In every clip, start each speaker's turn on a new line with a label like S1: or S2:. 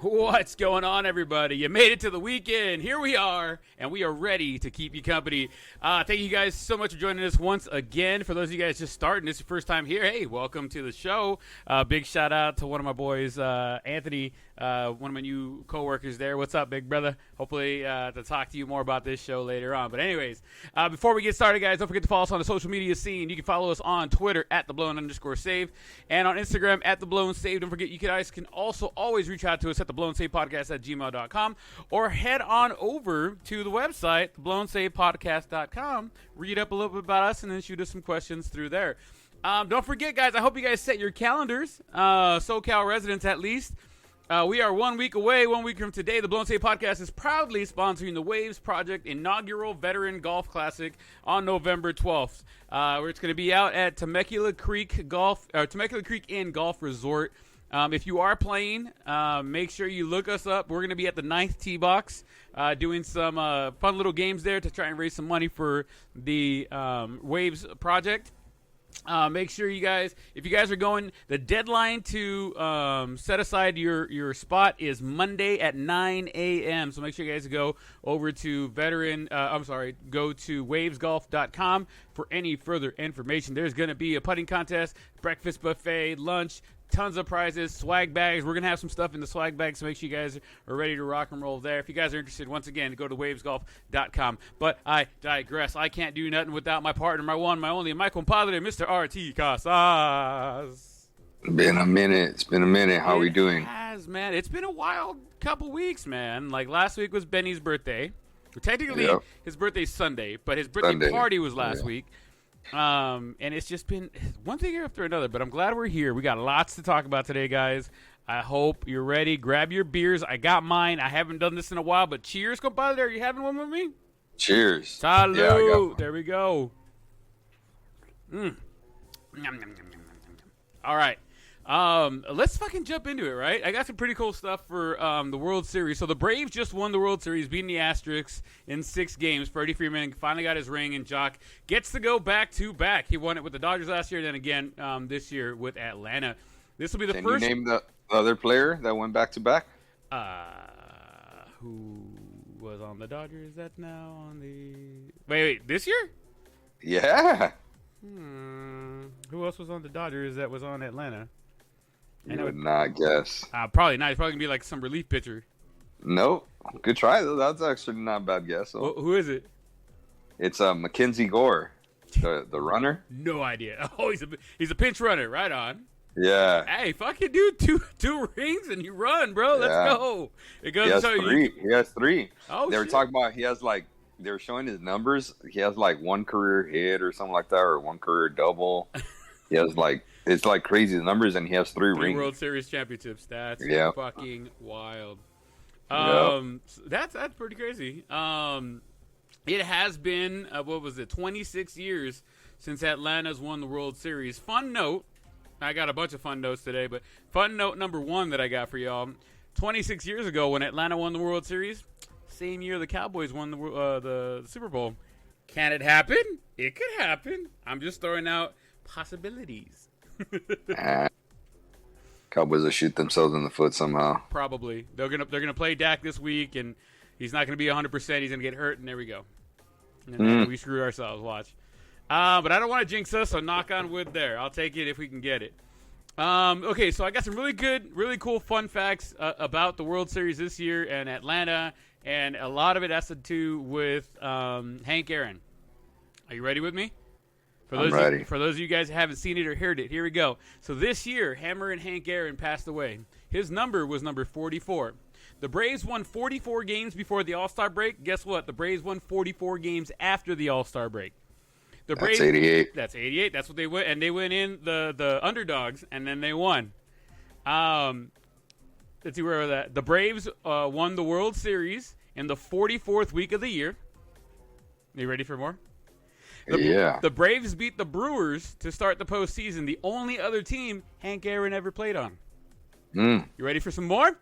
S1: What's going on, everybody? You made it to the weekend. Here we are, and we are ready to keep you company. Thank you guys so much for joining us once again. For those of you guys just starting, this is your first time here. Hey, welcome to the show. Big shout out to one of my boys, Anthony, one of my new coworkers there. What's up, big brother? Hopefully to talk to you more about this show later on. But anyways, before we get started, guys, don't forget to follow us on the social media scene. You can follow us on Twitter at @theblown_save and on Instagram at @theblown_save. Don't forget, you guys can also always reach out to us at theblown_save_podcast@gmail.com or head on over to the website, theblown_save_podcast.com. Read up a little bit about us and then shoot us some questions through there. Don't forget, guys, I hope you guys set your calendars, SoCal residents at least. We are 1 week away. 1 week from today, the Blown Save Podcast is proudly sponsoring the Waves Project inaugural Veteran Golf Classic on November 12th. Where it's going to be out at Temecula Creek Inn Golf Resort. If you are playing, make sure you look us up. We're going to be at the 9th tee box doing some fun little games there to try and raise some money for the Waves Project. Make sure you guys, if you guys are going, the deadline to set aside your spot is Monday at 9 a.m. So make sure you guys go over to go to wavesgolf.com for any further information. There's going to be a putting contest, breakfast buffet, lunch, tons of prizes, swag bags. We're going to have some stuff in the swag bags, so make sure you guys are ready to rock and roll there. If you guys are interested, once again, go to wavesgolf.com. But I digress. I can't do nothing without my partner, my one, my only, my compadre, Mr. R.T. Casas.
S2: It's been a minute. How are we doing?
S1: It has, man. It's been a wild couple weeks, man. Like, last week was Benny's birthday. Technically, his birthday's Sunday, but his birthday party was last week. And it's just been one thing after another, but I'm glad we're here. We got lots to talk about today, guys. I hope you're ready. Grab your beers. I got mine. I haven't done this in a while, but cheers, compadre. Are you having one with me?
S2: Cheers.
S1: Salud. Yeah, there we go. All right. Let's fucking jump into it, right? I got some pretty cool stuff for the World Series. So the Braves just won the World Series, beating the Asterix in 6 games. Freddie Freeman finally got his ring, and Jock gets to go back-to-back. He won it with the Dodgers last year, then again this year with Atlanta. This will be the first.
S2: Can you name the other player that went back-to-back?
S1: Who was on the Dodgers? That's now on the. Wait, this year?
S2: Yeah.
S1: Who else was on the Dodgers that was on Atlanta?
S2: You would not guess.
S1: Probably not. It's probably going to be like some relief pitcher.
S2: Nope. Good try, though. That's actually not a bad guess. So.
S1: Who is it?
S2: It's Mackenzie Gore, the runner.
S1: No idea. Oh, he's a pinch runner. Right on.
S2: Yeah.
S1: Hey, fucking dude, two rings and you run, bro. Let's go. It goes.
S2: He has 3. He has 3.
S1: Oh,
S2: they were talking about he has like. They were showing his numbers. He has like 1 career hit or something like that, or 1 career double. He has like. It's like crazy the numbers, and he has 3 rings.
S1: World Series championships. That's fucking wild. That's pretty crazy. It has been 26 years since Atlanta's won the World Series. Fun note. I got a bunch of fun notes today, but fun note number 1 that I got for y'all. 26 years ago, when Atlanta won the World Series, same year the Cowboys won the Super Bowl. Can it happen? It could happen. I'm just throwing out possibilities.
S2: Cowboys will shoot themselves in the foot somehow.
S1: Probably. They're gonna play Dak this week, and he's not gonna be 100%. He's gonna get hurt, and there we go. And then we screwed ourselves. Watch. But I don't want to jinx us, so knock on wood there. I'll take it if we can get it. Okay, so I got some really cool fun facts about the World Series this year and Atlanta, and a lot of it has to do with Hank Aaron. Are you ready with me?
S2: I'm ready.
S1: For those of you guys who haven't seen it or heard it, here we go. So this year, Hammer and Hank Aaron passed away. His number was number 44. The Braves won 44 games before the All-Star break. Guess what? The Braves won 44 games after the All-Star break.
S2: That's 88.
S1: That's 88. That's what they went. And they went in the underdogs, and then they won. Let's see where that. The Braves won the World Series in the 44th week of the year. Are you ready for more? The Braves beat the Brewers to start the postseason, the only other team Hank Aaron ever played on. You ready for some more?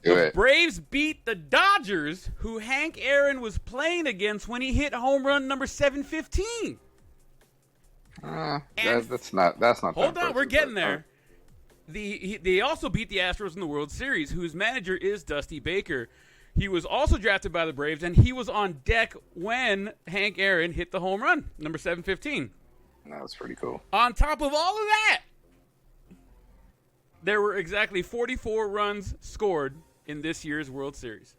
S1: The Braves beat the Dodgers, who Hank Aaron was playing against when he hit home run number 715.
S2: That's not.
S1: Hold on, we're getting there. They also beat the Astros in the World Series, whose manager is Dusty Baker. He was also drafted by the Braves, and he was on deck when Hank Aaron hit the home run, number 715.
S2: That was pretty cool.
S1: On top of all of that, there were exactly 44 runs scored in this year's World Series.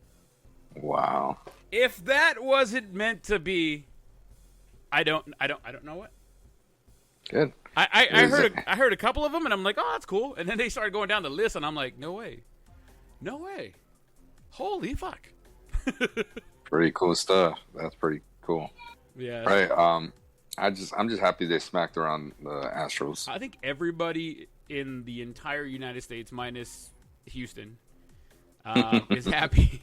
S2: Wow.
S1: If that wasn't meant to be, I don't know what.
S2: Good.
S1: I heard a couple of them, and I'm like, oh, that's cool. And then they started going down the list, and I'm like, no way. Holy fuck.
S2: Pretty cool stuff. That's pretty cool.
S1: Yeah.
S2: Right. I'm just happy they smacked around the Astros.
S1: I think everybody in the entire United States, minus Houston, is happy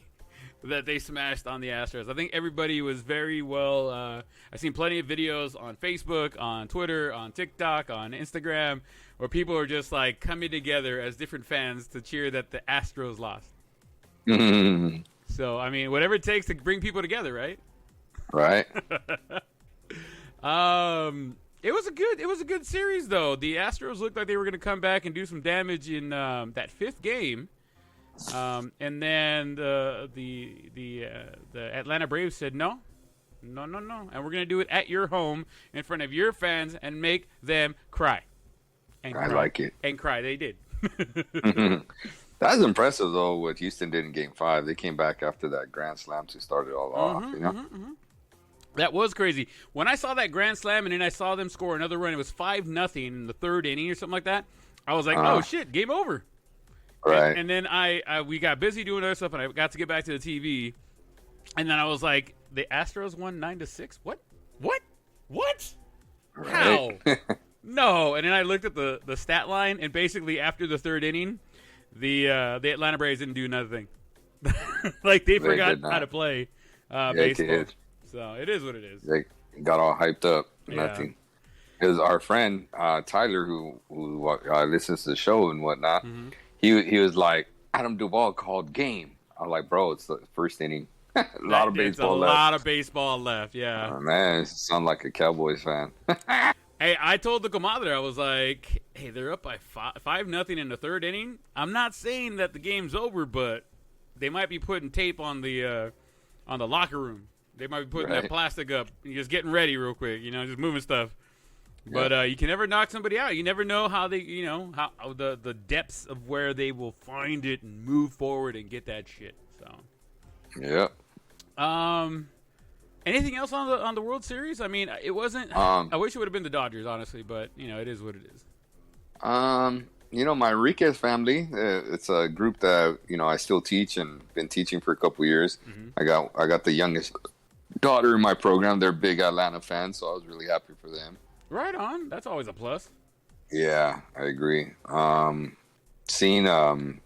S1: that they smashed on the Astros. I think everybody was very well. I've seen plenty of videos on Facebook, on Twitter, on TikTok, on Instagram, where people are just like coming together as different fans to cheer that the Astros lost. So, I mean, whatever it takes to bring people together, right?
S2: Right.
S1: It was a good series though. The Astros looked like they were going to come back and do some damage in that fifth game. And then the Atlanta Braves said no, and we're going to do it at your home in front of your fans and make them cry. And
S2: I like it.
S1: And cry. They did.
S2: That's impressive though. What Houston did in Game 5, they came back after that grand slam to start it all off. You know.
S1: That was crazy. When I saw that grand slam and then I saw them score another run, it was 5-0 in the third inning or something like that. I was like, oh shit, game over.
S2: Right.
S1: And then we got busy doing other stuff, and I got to get back to the TV. And then I was like, the Astros won 9-6. What?
S2: Right.
S1: How? No. And then I looked at the stat line, and basically after the third inning, the Atlanta Braves didn't do nothing. Like they forgot how to play baseball. So it is what it is.
S2: They got all hyped up.
S1: Yeah.
S2: Nothing. Because our friend Tyler, who listens to the show and whatnot, he was like, Adam Duvall called game. I'm like, bro, it's the first inning. a lot of baseball left.
S1: A lot of baseball left. Yeah.
S2: Oh, man, you sound like a Cowboys fan.
S1: Hey, I told the comadre, I was like, hey, they're up by 5-0 in the third inning. I'm not saying that the game's over, but they might be putting tape on the locker room. They might be putting that plastic up and just getting ready real quick, just moving stuff. Yeah. But you can never knock somebody out. You never know how they, how the depths of where they will find it and move forward and get that shit. So,
S2: yeah.
S1: Anything else on the World Series? I mean, it wasn't. I wish it would have been the Dodgers, honestly, but it is what it is.
S2: My Enriquez family. It's a group that I still teach and been teaching for a couple years. I got the youngest daughter in my program. They're big Atlanta fans, so I was really happy for them. Right
S1: on. That's always a plus.
S2: Yeah, I agree. Seeing the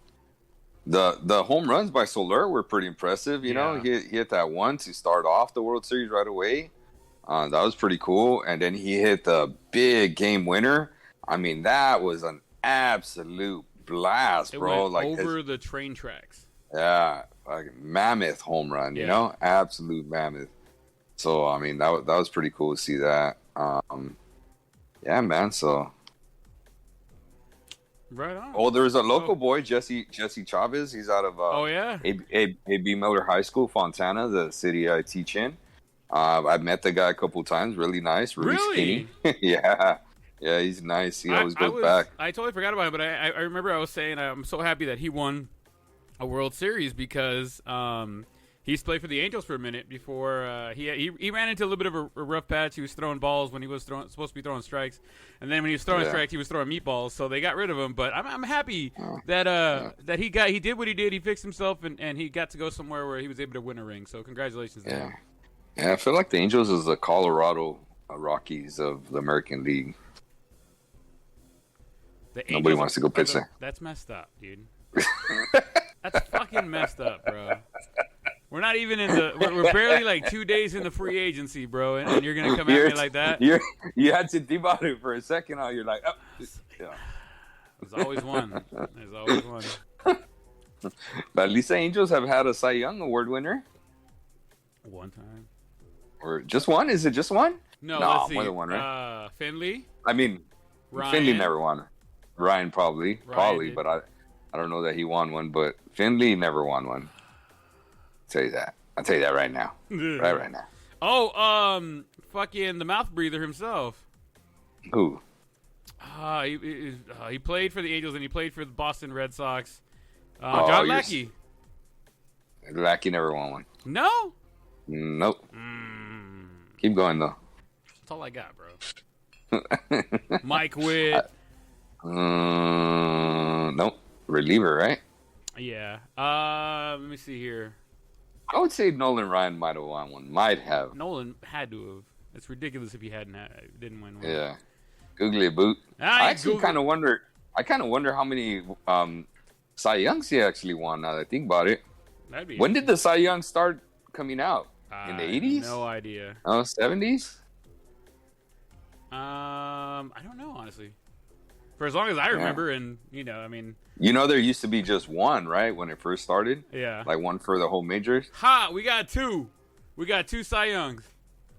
S2: home runs by Soler were pretty impressive. He hit that one to start off the World Series right away. That was pretty cool. And then he hit the big game winner. I mean, that was an absolute blast, bro.
S1: Went over the train tracks.
S2: Yeah, like mammoth home run. Absolute mammoth. So I mean, that was pretty cool to see that. Yeah, man. So,
S1: right on.
S2: Oh, there's a local boy, Jesse Chavez. He's out of A.B. Miller High School, Fontana, the city I teach in. I've met the guy a couple times. Really nice, really skinny. Yeah, he's nice. He always goes back.
S1: I totally forgot about it, but I remember I was saying I'm so happy that he won a World Series because he used to play for the Angels for a minute before he ran into a little bit of a rough patch. He was throwing balls when he was supposed to be throwing strikes, and then when he was throwing strikes, he was throwing meatballs. So they got rid of him. But I'm happy that he did what he did. He fixed himself, and he got to go somewhere where he was able to win a ring. So congratulations to him.
S2: Yeah, I feel like the Angels is the Colorado Rockies of the American League. Nobody wants to go pitch there.
S1: That's messed up, dude. That's fucking messed up, bro. We're not even in we're barely like 2 days in the free agency, bro, and you're gonna come at me like that.
S2: You had to think about it for a second. Now you're like,
S1: There's always one. There's always one.
S2: But at least the Angels have had a Cy Young Award winner.
S1: One time.
S2: Or just one? Is it just one?
S1: No, let's see.
S2: More than one, right?
S1: Finley.
S2: I mean,
S1: Ryan.
S2: Finley never won. Ryan probably,
S1: did.
S2: but I don't know that he won one. But Finley never won one. I'll tell you that right now. right now.
S1: Oh, fucking the mouth breather himself.
S2: Who?
S1: He played for the Angels and he played for the Boston Red Sox. John Lackey.
S2: Lackey never won one.
S1: No?
S2: Nope. Keep going, though.
S1: That's all I got, bro. Mike Witt.
S2: Nope. Reliever, right?
S1: Yeah. Let me see here.
S2: I would say Nolan Ryan might have won one. Might have.
S1: Nolan had to have. It's ridiculous if he didn't win one.
S2: Yeah. Googly boot. I actually kind of wonder. I kind of wonder how many Cy Youngs he actually won. Now that I think about it. When did the Cy Young start coming out? In the 80s?
S1: No idea.
S2: Oh, 70s?
S1: I don't know, honestly. For as long as I remember, and I mean.
S2: There used to be just one, right, when it first started.
S1: Yeah.
S2: Like one for the whole majors.
S1: Ha! We got two. We got two Cy Youngs.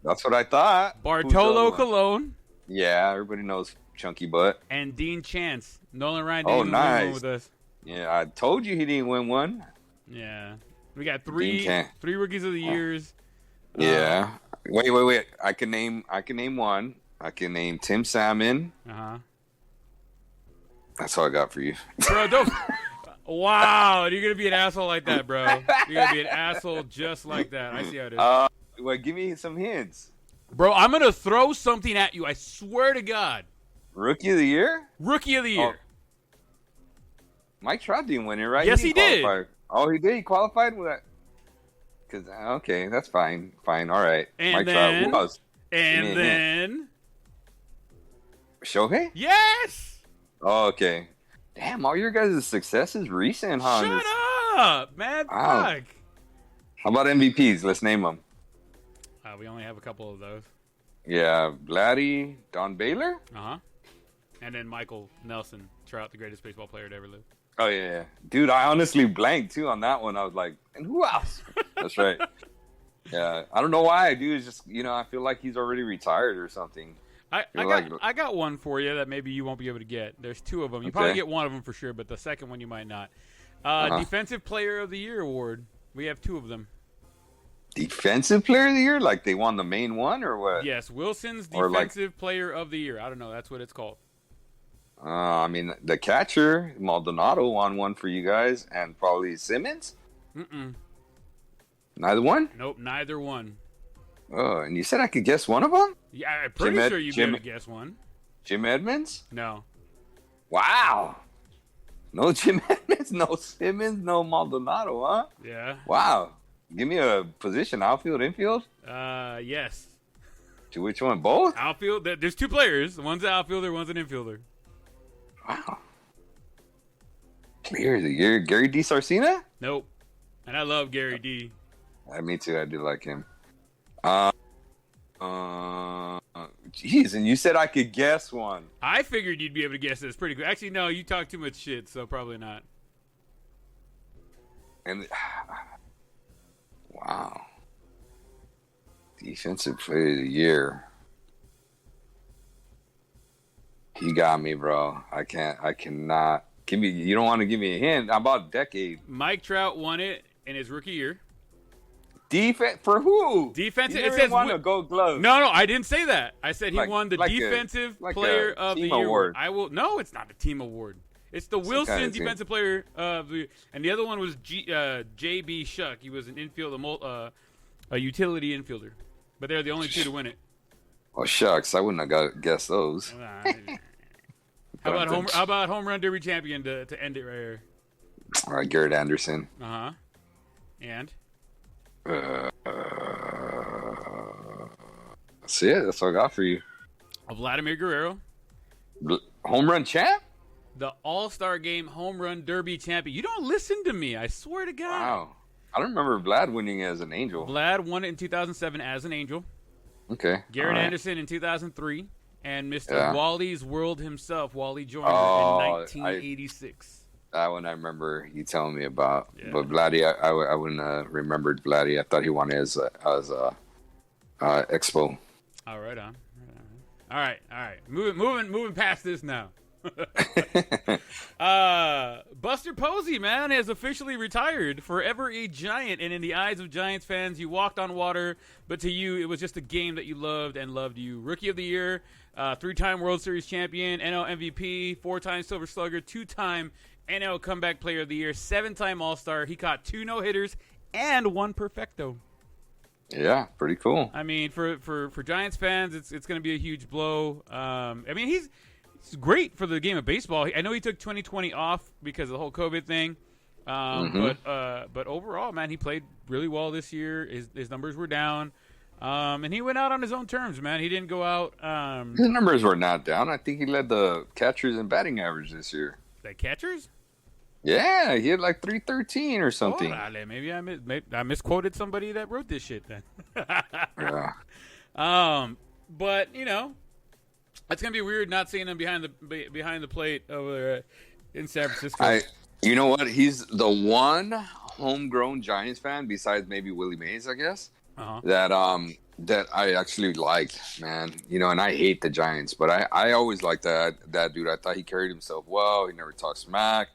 S2: That's what I thought.
S1: Bartolo Colon.
S2: Yeah, everybody knows Chunky Butt.
S1: And Dean Chance. Nolan Ryan didn't win one with us.
S2: Yeah, I told you he didn't win one.
S1: Yeah. We got three rookies of the years.
S2: Yeah. Wait. I can name one. I can name Tim Salmon.
S1: Uh-huh.
S2: That's all I got for you.
S1: Bro, don't. Wow, you're going to be an asshole like that, bro. You're going to be an asshole just like that. I see how it is.
S2: Well, give me some hints.
S1: Bro, I'm going to throw something at you. I swear to God.
S2: Rookie of the year?
S1: Rookie of the year.
S2: Mike Trout didn't win it, right?
S1: Yes, he did.
S2: Oh, he did? He qualified with that? Okay, that's fine. Fine, all right.
S1: And
S2: Mike
S1: then,
S2: Trout. Who else?
S1: And then.
S2: Shohei?
S1: Yes!
S2: Oh, okay. Damn, all your guys' success is recent, huh?
S1: Shut up, man. Wow. Fuck.
S2: How about MVPs? Let's name them.
S1: We only have a couple of those.
S2: Yeah, Vladdy, Don Baylor?
S1: Uh-huh. And then Michael Nelson, Trout, the greatest baseball player to ever live.
S2: Oh, yeah. Dude, I honestly blanked, too, on that one. I was like, and who else? That's right. Yeah, I don't know why, dude. It's just, I feel like he's already retired or something.
S1: I got one for you that maybe you won't be able to get. There's two of them. You probably get one of them for sure, but the second one you might not. Defensive Player of the Year award. We have two of them.
S2: Defensive Player of the Year? Like they won the main one or what?
S1: Yes, Wilson's Defensive Player of the Year. I don't know. That's what it's called.
S2: I mean, the catcher, Maldonado, won one for you guys, and probably Simmons?
S1: Mm-mm.
S2: Neither one?
S1: Nope, neither one.
S2: Oh, and you said I could guess one of them?
S1: Yeah, I'm pretty sure you'd be able to guess one.
S2: Jim Edmonds?
S1: No.
S2: Wow. No Jim Edmonds, no Simmons, no Maldonado, huh?
S1: Yeah.
S2: Wow. Give me a position, outfield, infield?
S1: Yes.
S2: To which one? Both?
S1: Outfield. There's two players. One's an outfielder, one's an infielder.
S2: Wow. Player of the Year, Gary D. Sarcina?
S1: Nope. And I love Gary D.
S2: Me too. I do like him. Jeez, and you said I could guess one.
S1: I figured you'd be able to guess this pretty good. Actually, no, you talk too much shit, so probably not.
S2: And wow, Defensive Player of the Year. You got me, bro. I cannot. Give me. You don't want to give me a hint. How about decade?
S1: Mike Trout won it in his rookie year.
S2: Defense for who?
S1: Defensive.
S2: It says won a Gold Glove.
S1: No, I didn't say that. I said he won the Defensive Player of the Year
S2: award.
S1: No, it's not a team award. It's the Wilson Defensive Player of the Year, and the other one was J.B. Shuck. He was an a utility infielder, but they're the only two to win it.
S2: Oh shucks, I wouldn't have guessed those.
S1: How about home run derby champion to end it right here?
S2: All right, Garrett Anderson.
S1: And.
S2: That's it. That's all I got for you.
S1: Vladimir Guerrero.
S2: Home run champ?
S1: The All-Star Game home run derby champion. You don't listen to me. I swear to God.
S2: Wow. I don't remember Vlad winning as an Angel.
S1: Vlad won it in 2007 as an Angel.
S2: Okay.
S1: Garrett Anderson in 2003. And Mr. Wally's World himself, Wally Joyner, in 1986.
S2: That one I remember you telling me about. Yeah. But Vladdy, I wouldn't remembered Vladdy. I thought he won as Expo.
S1: All right, on. All right. Moving past this now. Buster Posey, man, has officially retired. Forever a Giant, and in the eyes of Giants fans, you walked on water, but to you, it was just a game that you loved and loved you. Rookie of the Year, 3-time World Series champion, NL MVP, 4-time Silver Slugger, 2-time NL Comeback Player of the Year, 7-time All-Star. He caught 2 no-hitters and 1 perfecto.
S2: Yeah, pretty cool.
S1: I mean, for Giants fans, it's going to be a huge blow. I mean, he's great for the game of baseball. I know he took 2020 off because of the whole COVID thing, but overall, man, he played really well this year. His numbers were down, and he went out on his own terms, man. He didn't go out.
S2: His numbers were not down. I think he led the catchers in batting average this year.
S1: The catchers?
S2: Yeah, he had like 313 or something.
S1: Oh, maybe I misquoted somebody that wrote this shit then.
S2: Yeah.
S1: But you know, it's gonna be weird not seeing him behind the plate over there in San Francisco.
S2: You know what? He's the one homegrown Giants fan besides maybe Willie Mays, I guess, that I actually liked, man. You know, and I hate the Giants, but I always liked that dude. I thought he carried himself well. He never talked smack.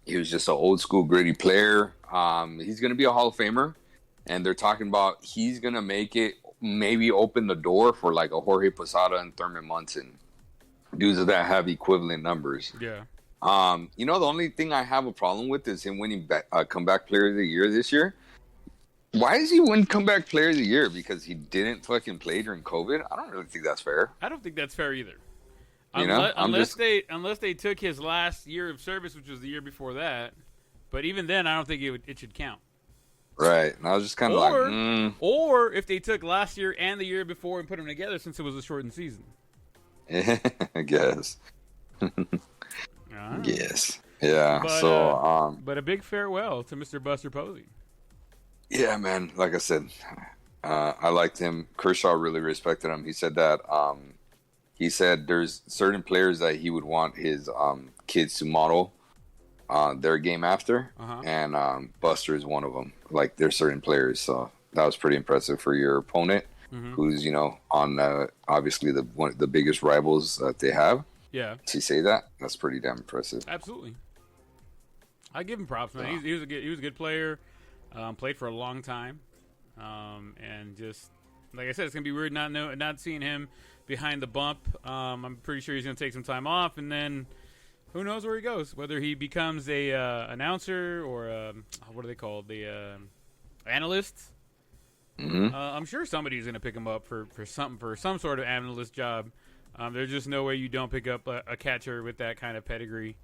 S2: He was just an old school gritty player. He's going to be a Hall of Famer, and they're talking about he's going to make it, maybe open the door for like a Jorge Posada and Thurman Munson, dudes that have equivalent numbers.
S1: Yeah.
S2: You know, the only thing I have a problem with is him winning comeback player of the year this year. Why does he win comeback player of the year? Because he didn't fucking play during COVID? I don't really think that's fair.
S1: I don't think that's fair either.
S2: Unless
S1: they took his last year of service, which was the year before that, but even then, I don't think it should count.
S2: Right, and I was just kind of
S1: or if they took last year and the year before and put them together, since it was a shortened season.
S2: I guess. Yes. Yeah.
S1: But a big farewell to Mr. Buster Posey.
S2: Yeah, man. Like I said, I liked him. Kershaw really respected him. He said that. He said there's certain players that he would want his kids to model their game after, and Buster is one of them. Like, there's certain players, so that was pretty impressive for your opponent, who's on obviously the biggest rivals that they have.
S1: Yeah,
S2: to say that's pretty damn impressive.
S1: Absolutely, I give him props, man. He was a good player. Played for a long time, and just like I said, it's gonna be weird not seeing him behind the bump. I'm pretty sure he's going to take some time off, and then who knows where he goes, whether he becomes a announcer or what are they called, the analyst. I'm sure somebody's going to pick him up for some sort of analyst job. There's just no way you don't pick up a catcher with that kind of pedigree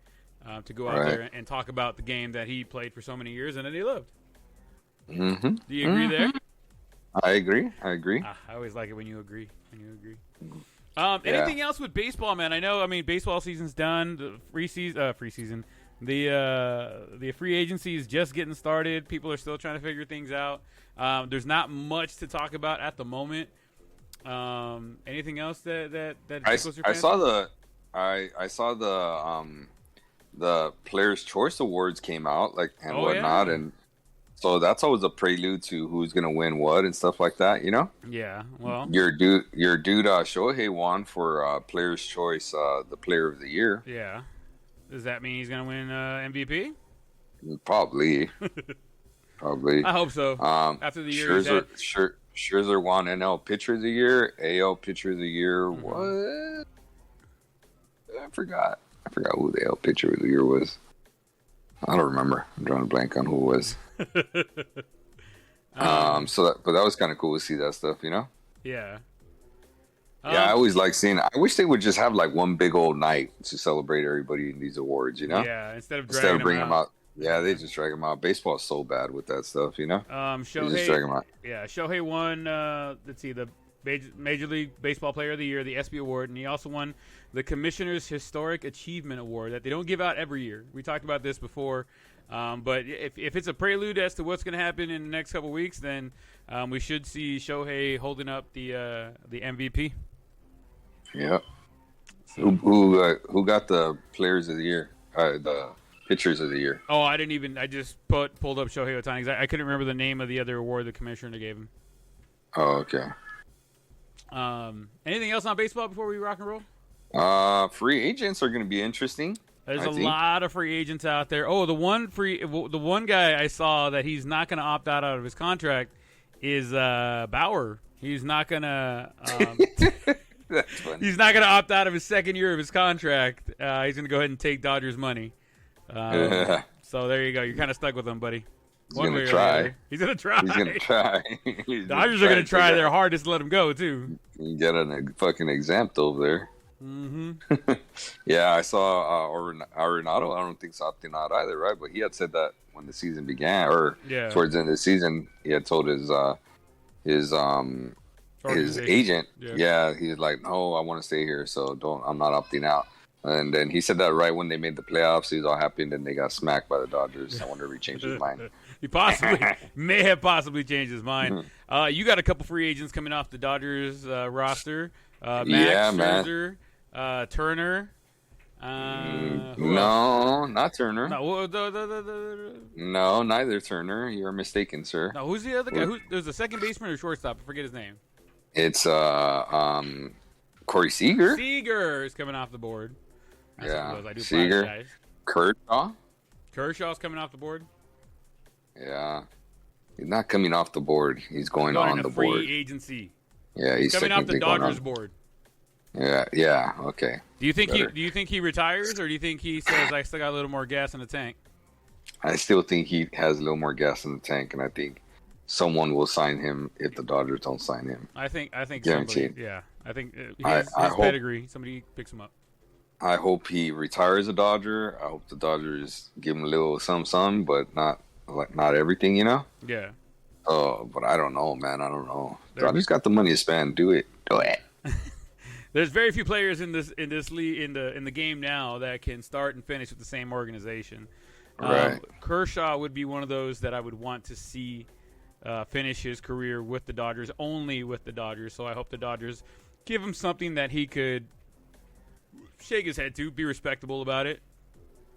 S1: to go out there and talk about the game that he played for so many years and that he loved. Do you agree there?
S2: I agree.
S1: I always like it when you agree. Anything else with baseball, man? I mean, baseball season's done. The free season. The free agency is just getting started. People are still trying to figure things out. There's not much to talk about at the moment. Anything else that tickles your fancy?
S2: I saw the Players' Choice Awards came out, and whatnot, and so that's always a prelude to who's gonna win what and stuff like that, you know?
S1: Yeah. Well,
S2: your dude Shohei won for Players' Choice, the Player of the Year.
S1: Yeah. Does that mean he's gonna win MVP?
S2: Probably.
S1: I hope so. After the year,
S2: Scherzer won NL Pitcher of the Year, AL Pitcher of the Year. What? I forgot who the AL Pitcher of the Year was. I don't remember. I'm drawing a blank on who it was. But that was kind of cool to see that stuff, you know?
S1: Yeah.
S2: I always like seeing. I wish they would just have like one big old night to celebrate everybody in these awards, you know?
S1: Yeah, instead of
S2: bringing them out. Yeah, they just drag them out. Baseball is so bad with that stuff, you know?
S1: Shohei,
S2: just drag them out.
S1: Yeah, Shohei won, let's see, the Major League Baseball Player of the Year, the ESPY Award, and he also won the Commissioner's Historic Achievement Award that they don't give out every year. We talked about this before, but if it's a prelude as to what's going to happen in the next couple weeks, then we should see Shohei holding up the MVP.
S2: Yeah. So, who got the Players of the Year? The Pitchers of the Year.
S1: Oh, I just pulled up Shohei Ohtani. I couldn't remember the name of the other award the commissioner gave him.
S2: Oh, okay.
S1: Anything else on baseball before we rock and roll?
S2: Free agents are going to be interesting.
S1: There's a lot of free agents out there. Oh, the one guy I saw that he's not going to opt out of his contract is Bauer. He's not going to.
S2: That's funny.
S1: He's not going to opt out of his second year of his contract. He's going to go ahead and take Dodgers money. So there you go. You're kind of stuck with him, buddy.
S2: He's going to try.
S1: He's going to try.
S2: He's going to try.
S1: Dodgers are going to try their hardest to let him go, too.
S2: You can get a fucking exempt over there.
S1: Mm-hmm.
S2: Yeah, I saw Arenado. I don't think so opting out either, right? But he had said that when the season began, or towards the end of the season, he had told his agent, he's like, no, I want to stay here, so I'm not opting out. And then he said that right when they made the playoffs, he was all happy, and then they got smacked by the Dodgers. I wonder if he changed his mind.
S1: He may have possibly changed his mind. You got a couple free agents coming off the Dodgers roster. Max Scherzer, Turner.
S2: No, not Turner.
S1: No,
S2: neither Turner. You're mistaken, sir.
S1: No, who's the other guy? There's a second baseman or shortstop. I forget his name.
S2: It's Corey Seager.
S1: Seager is coming off the board.
S2: Seager.
S1: Kershaw's coming off the board.
S2: Yeah. He's not coming off the board. He's going on the board.
S1: Free agency.
S2: Yeah, he's
S1: coming off the Dodgers board.
S2: Yeah, okay.
S1: Do you think he retires, or do you think he says I still got a little more gas in the tank?
S2: I still think he has a little more gas in the tank, and I think someone will sign him if the Dodgers don't sign him.
S1: I think
S2: guaranteed.
S1: I think his pedigree. Somebody picks him up.
S2: I hope he retires a Dodger. I hope the Dodgers give him a little some, but not everything, you know?
S1: Yeah.
S2: Oh, but I don't know, man. I don't know. Dodgers got the money to spend. Do it.
S1: There's very few players in this league in the game now that can start and finish with the same organization.
S2: Right.
S1: Kershaw would be one of those that I would want to see finish his career with the Dodgers, only with the Dodgers. So I hope the Dodgers give him something that he could shake his head to, be respectable about it.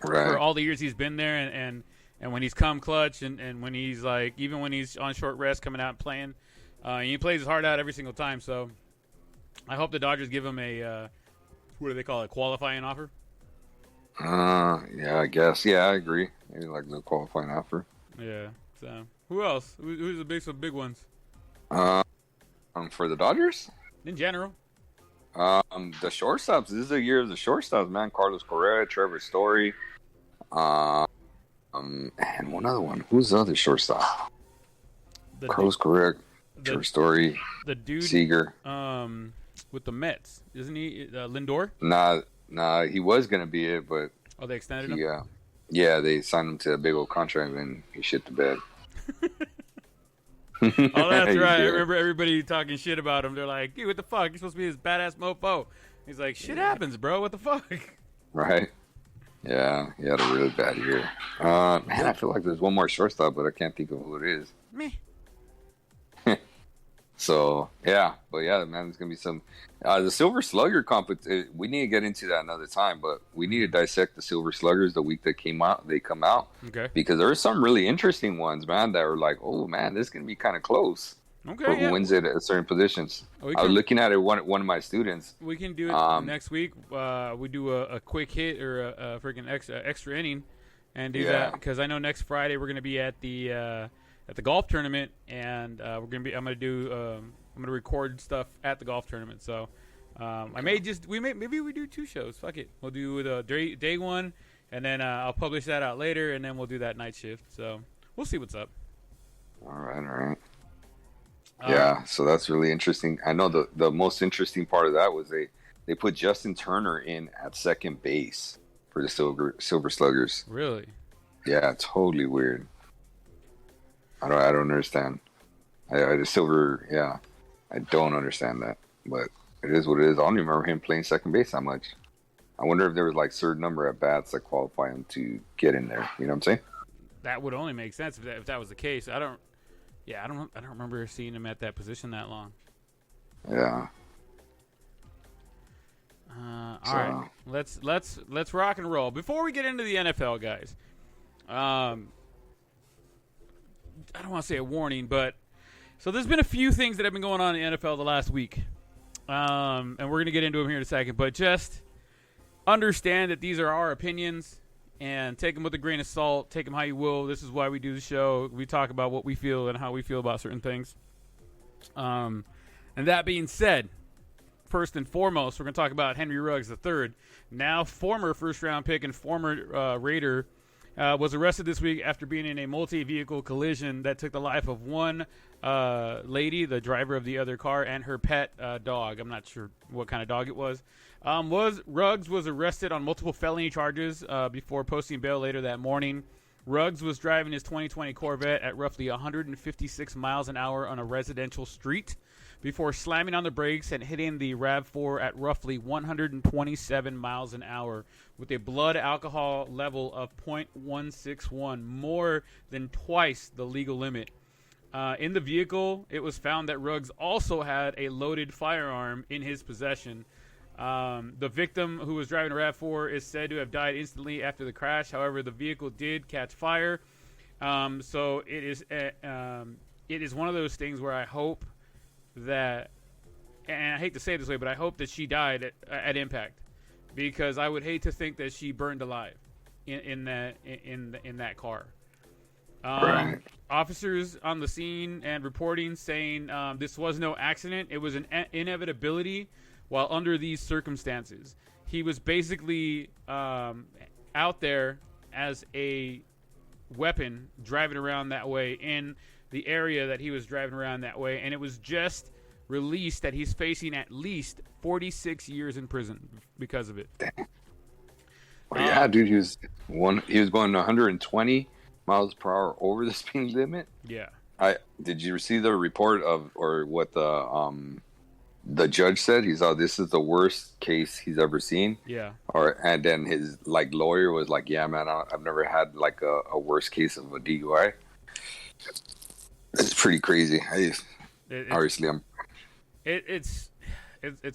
S2: Right.
S1: For all the years he's been there, and when he's come clutch, and when he's like, even when he's on short rest, coming out and playing, he plays his heart out every single time. So I hope the Dodgers give him a what do they call it, qualifying offer?
S2: Yeah, I guess. Yeah, I agree. Maybe like no qualifying offer.
S1: Yeah. So who else? Who's the big ones?
S2: For the Dodgers?
S1: In general.
S2: The shortstops. This is the year of the shortstops, man. Carlos Correa, Trevor Story, and one other one. Who's the other shortstop? Carlos Correa, Trevor Story,
S1: the dude,
S2: Seager.
S1: With the Mets, isn't he? Lindor?
S2: Nah. He was gonna be it, but
S1: they extended him.
S2: Yeah, they signed him to a big old contract, and he shit the bed.
S1: Oh, that's right. I remember everybody talking shit about him. They're like, "Dude, what the fuck? You're supposed to be this badass mofo." He's like, "Shit happens, bro. What the fuck?"
S2: Right. Yeah, he had a really bad year. Man, I feel like there's one more shortstop, but I can't think of who it is.
S1: Me.
S2: So, yeah. But, yeah, man, there's going to be some... the Silver Slugger competition, we need to get into that another time, but we need to dissect the Silver Sluggers the week they come out.
S1: Okay.
S2: Because there are some really interesting ones, man, that are like, oh, man, this is going to be kind of close.
S1: Okay,
S2: for who wins it at certain positions. I was looking at it, one of my students.
S1: We can do it next week. We do a quick hit or a freaking extra inning and do that, because I know next Friday we're going to be at the golf tournament, and I'm going to record stuff at the golf tournament. So maybe we do two shows. Fuck it. We'll do the day one, and then I'll publish that out later, and then we'll do that night shift. So we'll see what's up.
S2: All right. Yeah, so that's really interesting. I know the most interesting part of that was they put Justin Turner in at second base for the Silver Sluggers.
S1: Really?
S2: Yeah, totally weird. I don't understand. I don't understand that, but it is what it is. I don't even remember him playing second base that much. I wonder if there was like certain number of bats that qualify him to get in there. You know what I'm saying?
S1: That would only make sense if that was the case. I don't remember seeing him at that position that long.
S2: Yeah.
S1: All right. Let's rock and roll. Before we get into the NFL, guys, I don't want to say a warning, but so there's been a few things that have been going on in the NFL the last week. And we're going to get into them here in a second, but just understand that these are our opinions and take them with a grain of salt. Take them how you will. This is why we do the show. We talk about what we feel and how we feel about certain things. And that being said, first and foremost, we're going to talk about Henry Ruggs III, now former first-round pick and former Raider, was arrested this week after being in a multi-vehicle collision that took the life of one lady, the driver of the other car, and her pet dog. I'm not sure what kind of dog it was. Ruggs was arrested on multiple felony charges before posting bail later that morning. Ruggs was driving his 2020 Corvette at roughly 156 miles an hour on a residential street before slamming on the brakes and hitting the RAV4 at roughly 127 miles an hour with a blood alcohol level of 0.161, more than twice the legal limit. In the vehicle, it was found that Ruggs also had a loaded firearm in his possession. The victim, who was driving a RAV4, is said to have died instantly after the crash. However, the vehicle did catch fire. So it is one of those things where I hope that, and I hate to say it this way, but I hope that she died at impact, because I would hate to think that she burned alive in that car.
S2: Right.
S1: Officers on the scene and reporting saying this was no accident. It was an inevitability while under these circumstances. He was basically out there as a weapon driving around that way in the area that he was driving around that way, and it was just released that he's facing at least 46 years in prison because of it.
S2: Damn. Well, yeah, dude, he was going 120 miles per hour over the speed limit.
S1: Yeah.
S2: Did you receive the report of, or what the judge said? He's this is the worst case he's ever seen.
S1: Yeah.
S2: And then his lawyer was like, yeah, man, I've never had a worse case of a DUI. It's pretty crazy.
S1: It's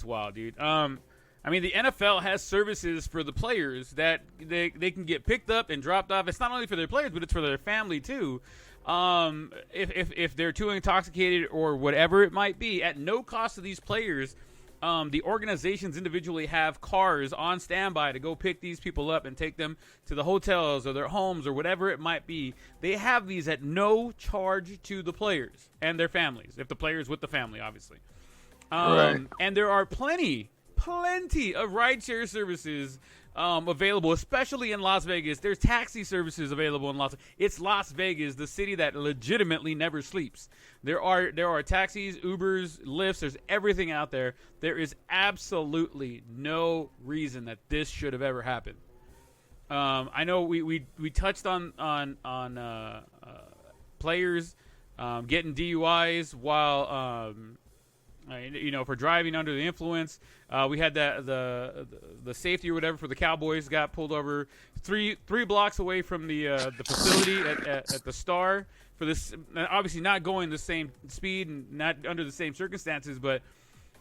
S1: wild, dude. I mean, the NFL has services for the players that they can get picked up and dropped off. It's not only for their players, but it's for their family too. If they're too intoxicated or whatever it might be, at no cost to these players, the organizations individually have cars on standby to go pick these people up and take them to the hotels or their homes or whatever it might be. They have these at no charge to the players and their families, if the player's with the family, obviously.
S2: Right.
S1: And there are plenty of rideshare services available, especially in Las Vegas. There's taxi services available in It's Las Vegas, the city that legitimately never sleeps. There are taxis, Ubers, Lyfts. There's everything out there. There is absolutely no reason that this should have ever happened. I know we touched on players getting DUIs while for driving under the influence. We had the safety or whatever for the Cowboys got pulled over three blocks away from the facility at the Star for this. Obviously, not going the same speed and not under the same circumstances. But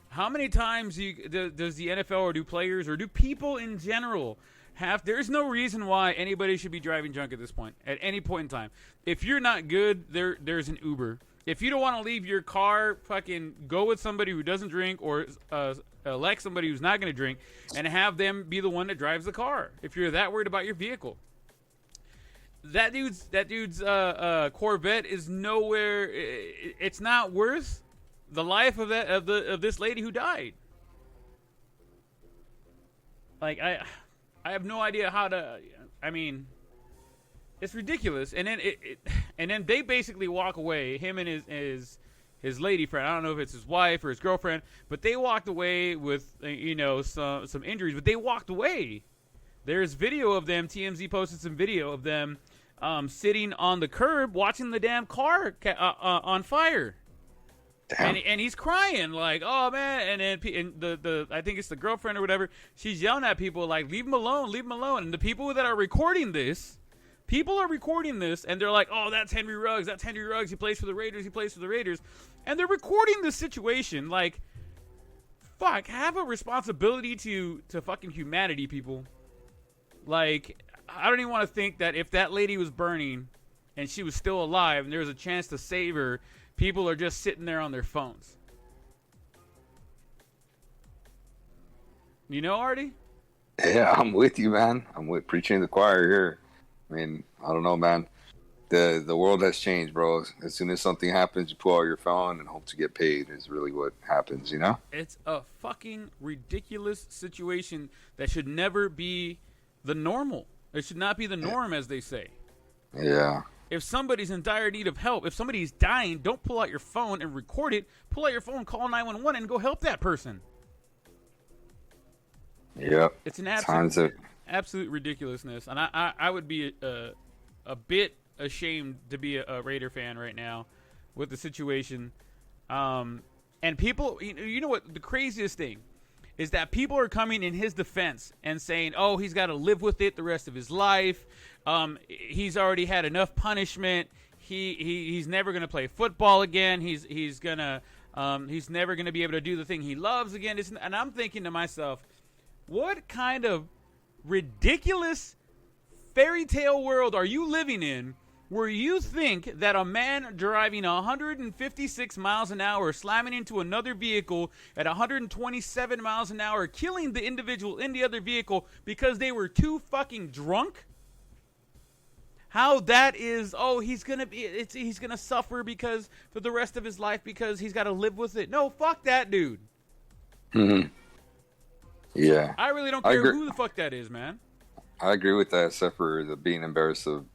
S1: how many times does the NFL or do players or do people in general have? There's no reason why anybody should be driving drunk at this point. At any point in time, if you're not good, there's an Uber. If you don't want to leave your car, fucking go with somebody who doesn't drink, or elect somebody who's not going to drink, and have them be the one that drives the car. If you're that worried about your vehicle, that dude's Corvette is nowhere. It's not worth the life of this lady who died. Like I have no idea how to. I mean, it's ridiculous. And then they basically walk away. Him and his lady friend. I don't know if it's his wife or his girlfriend, but they walked away with some injuries. But they walked away. There's video of them. TMZ posted some video of them sitting on the curb watching the damn car on fire. And he's crying like, oh man, and then the I think it's the girlfriend or whatever, she's yelling at people like, leave him alone, and the people that are recording this, and they're like, oh, that's Henry Ruggs, he plays for the Raiders, and they're recording this situation. Like, fuck, have a responsibility to fucking humanity, people. Like, I don't even want to think that if that lady was burning and she was still alive and there was a chance to save her, people are just sitting there on their phones. You know, Artie?
S2: Yeah, I'm with you, man. I'm with preaching to the choir here. I mean, I don't know, man. The world has changed, bro. As soon as something happens, you pull out your phone and hope to get paid is really what happens, you know?
S1: It's a fucking ridiculous situation that should never be the normal. It should not be the norm, as they say.
S2: Yeah.
S1: If somebody's in dire need of help, if somebody's dying, don't pull out your phone and record it. Pull out your phone, call 911, and go help that person.
S2: Yep.
S1: It's an absolute ridiculousness. And I would be a bit ashamed to be a Raider fan right now with the situation. And people, you know what the craziest thing is, that people are coming in his defense and saying, oh, he's got to live with it the rest of his life. He's already had enough punishment. He's never going to play football again. He's never going to be able to do the thing he loves again. And I'm thinking to myself, what kind of ridiculous fairy tale world are you living in, where you think that a man driving 156 miles an hour, slamming into another vehicle at 127 miles an hour, killing the individual in the other vehicle because they were too fucking drunk? How that is, oh, he's gonna suffer because for the rest of his life because he's got to live with it. No, fuck that dude.
S2: Mm-hmm. Yeah.
S1: I really don't care who the fuck that is, man.
S2: I agree with that, except for the being embarrassed about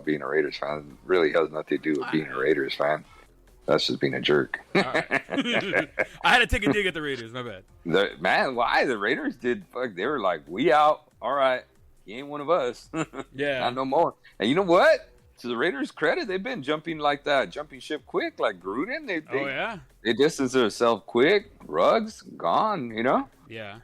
S2: being a Raiders fan. It really has nothing to do with being a Raiders fan. That's just being a jerk.
S1: Right. I had to take a dig at the Raiders. My bad.
S2: Man, why? The Raiders did. Fuck, they were like, we out. All right. He ain't one of us.
S1: Yeah.
S2: Not no more. And you know what? To the Raiders' credit, they've been jumping like that. Jumping ship quick, like Gruden. They distance themselves quick. Ruggs, gone, you know?
S1: Yeah.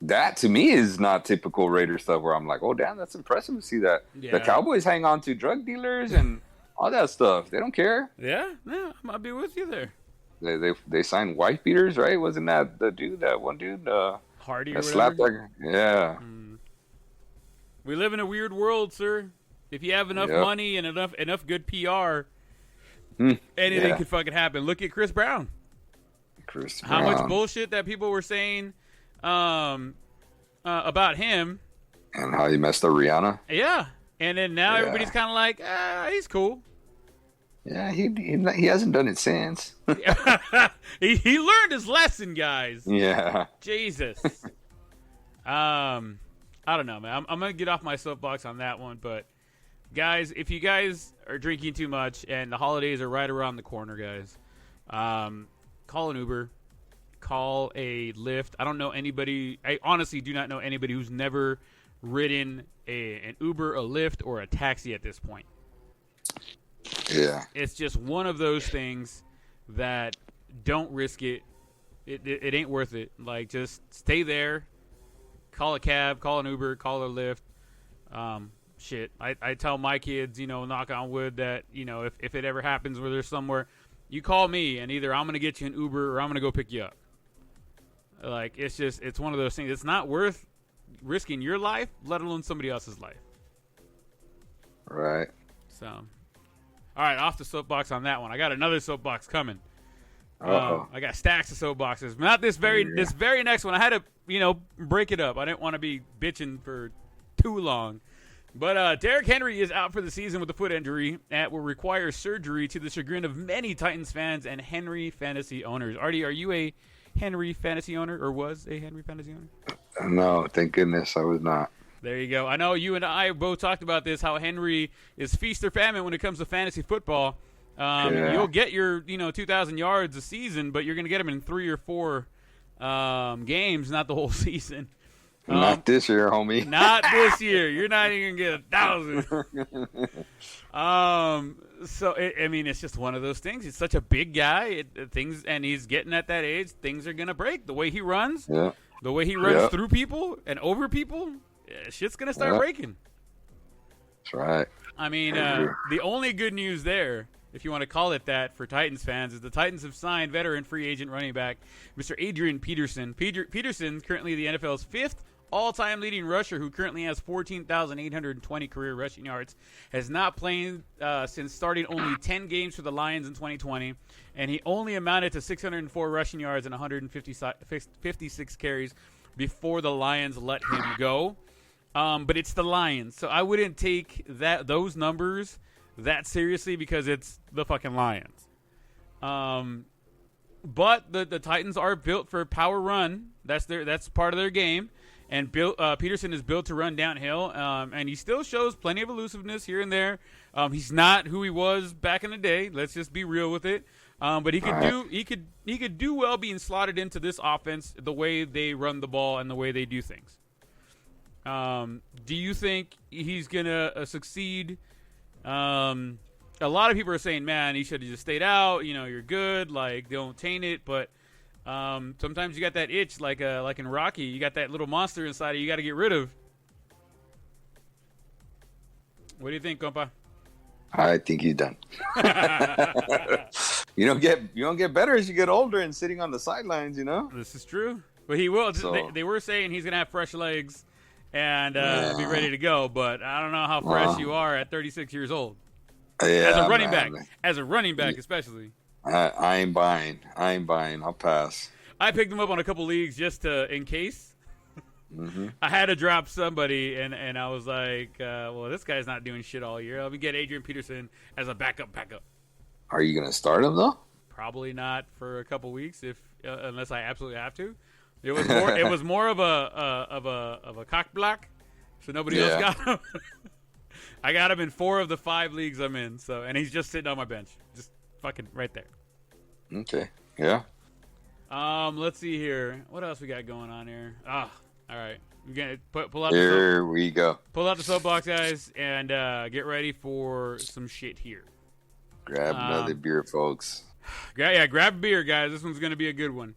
S2: That to me is not typical Raider stuff where I'm like, oh, damn, that's impressive to see that. Yeah. The Cowboys hang on to drug dealers and all that stuff. They don't care.
S1: Yeah, I might be with you there.
S2: They signed wife beaters, right? Wasn't that that one dude?
S1: Hardy or
S2: slapped
S1: whatever?
S2: Yeah.
S1: We live in a weird world, sir. If you have enough money and enough good PR, anything could fucking happen. Look at Chris Brown. How much bullshit that people were saying about him,
S2: and how he messed up Rihanna.
S1: Yeah, and then now everybody's kind of like, he's cool.
S2: Yeah, he hasn't done it since.
S1: he learned his lesson, guys.
S2: Yeah.
S1: Jesus. I don't know, man. I'm gonna get off my soapbox on that one, but guys, if you guys are drinking too much and the holidays are right around the corner, guys, call an Uber. Call a Lyft. I don't know anybody. I honestly do not know anybody who's never ridden an Uber, a Lyft, or a taxi at this point.
S2: Yeah.
S1: It's just one of those things that don't risk it. It ain't worth it. Like, just stay there. Call a cab. Call an Uber. Call a Lyft. Shit. I tell my kids, knock on wood, that, if it ever happens where there's somewhere, you call me, and either I'm going to get you an Uber or I'm going to go pick you up. Like, it's one of those things. It's not worth risking your life, let alone somebody else's life.
S2: Right.
S1: So, all right, off the soapbox on that one. I got another soapbox coming. I got stacks of soapboxes. Not this very next one. I had to, break it up. I didn't want to be bitching for too long. But Derrick Henry is out for the season with a foot injury that will require surgery, to the chagrin of many Titans fans and Henry fantasy owners. Artie, are you a Henry fantasy owner, or was a Henry fantasy owner?
S2: No, thank goodness I was not.
S1: There you go. I know you and I both talked about this, how Henry is feast or famine when it comes to fantasy football. You'll get your 2,000 yards a season, but you're going to get them in 3 or 4 games, not the whole season.
S2: Not this year, homie.
S1: Not this year. You're not even going to get 1,000. So it's just one of those things. He's such a big guy. And he's getting at that age. Things are going to break. The way he runs, the way he runs through people and over people, shit's going to start breaking.
S2: That's right.
S1: I mean, the only good news there, if you want to call it that, for Titans fans, is the Titans have signed veteran free agent running back Mr. Adrian Peterson. Peterson's currently the NFL's 5th all-time leading rusher, who currently has 14,820 career rushing yards, has not played since starting only 10 games for the Lions in 2020, and he only amounted to 604 rushing yards and 156 carries before the Lions let him go. But it's the Lions, so I wouldn't take those numbers that seriously because it's the fucking Lions. But the Titans are built for power run. That's part of their game. And Peterson is built to run downhill, and he still shows plenty of elusiveness here and there. He's not who he was back in the day. Let's just be real with it. But he could do well being slotted into this offense, the way they run the ball and the way they do things. Do you think he's gonna succeed? A lot of people are saying, "Man, he should have just stayed out. You're good. Like, don't taint it." But sometimes you got that itch, like in Rocky, you got that little monster inside of you. You got to get rid of. What do you think, compa?
S2: I think he's done. You don't get better as you get older and sitting on the sidelines.
S1: This is true, but he will.
S2: So,
S1: they were saying he's gonna have fresh legs and be ready to go. But I don't know how fresh you are at 36 years old.
S2: Yeah,
S1: as a running back, especially.
S2: I ain't buying. I'll pass.
S1: I picked him up on a couple leagues just in case.
S2: Mm-hmm.
S1: I had to drop somebody, and I was like, well, this guy's not doing shit all year. Let me get Adrian Peterson as a backup.
S2: Are you going to start him, though?
S1: Probably not for a couple weeks, unless I absolutely have to. It was more of a cock block, so nobody else got him. I got him in 4 of the 5 leagues I'm in, and he's just sitting on my bench, just fucking right there.
S2: Okay, yeah.
S1: Let's see here. What else we got going on here? All right. We're gonna pull out.
S2: Here we go.
S1: Pull out the soapbox, guys, and get ready for some shit here.
S2: Grab another beer, folks.
S1: Grab a beer, guys. This one's gonna be a good one.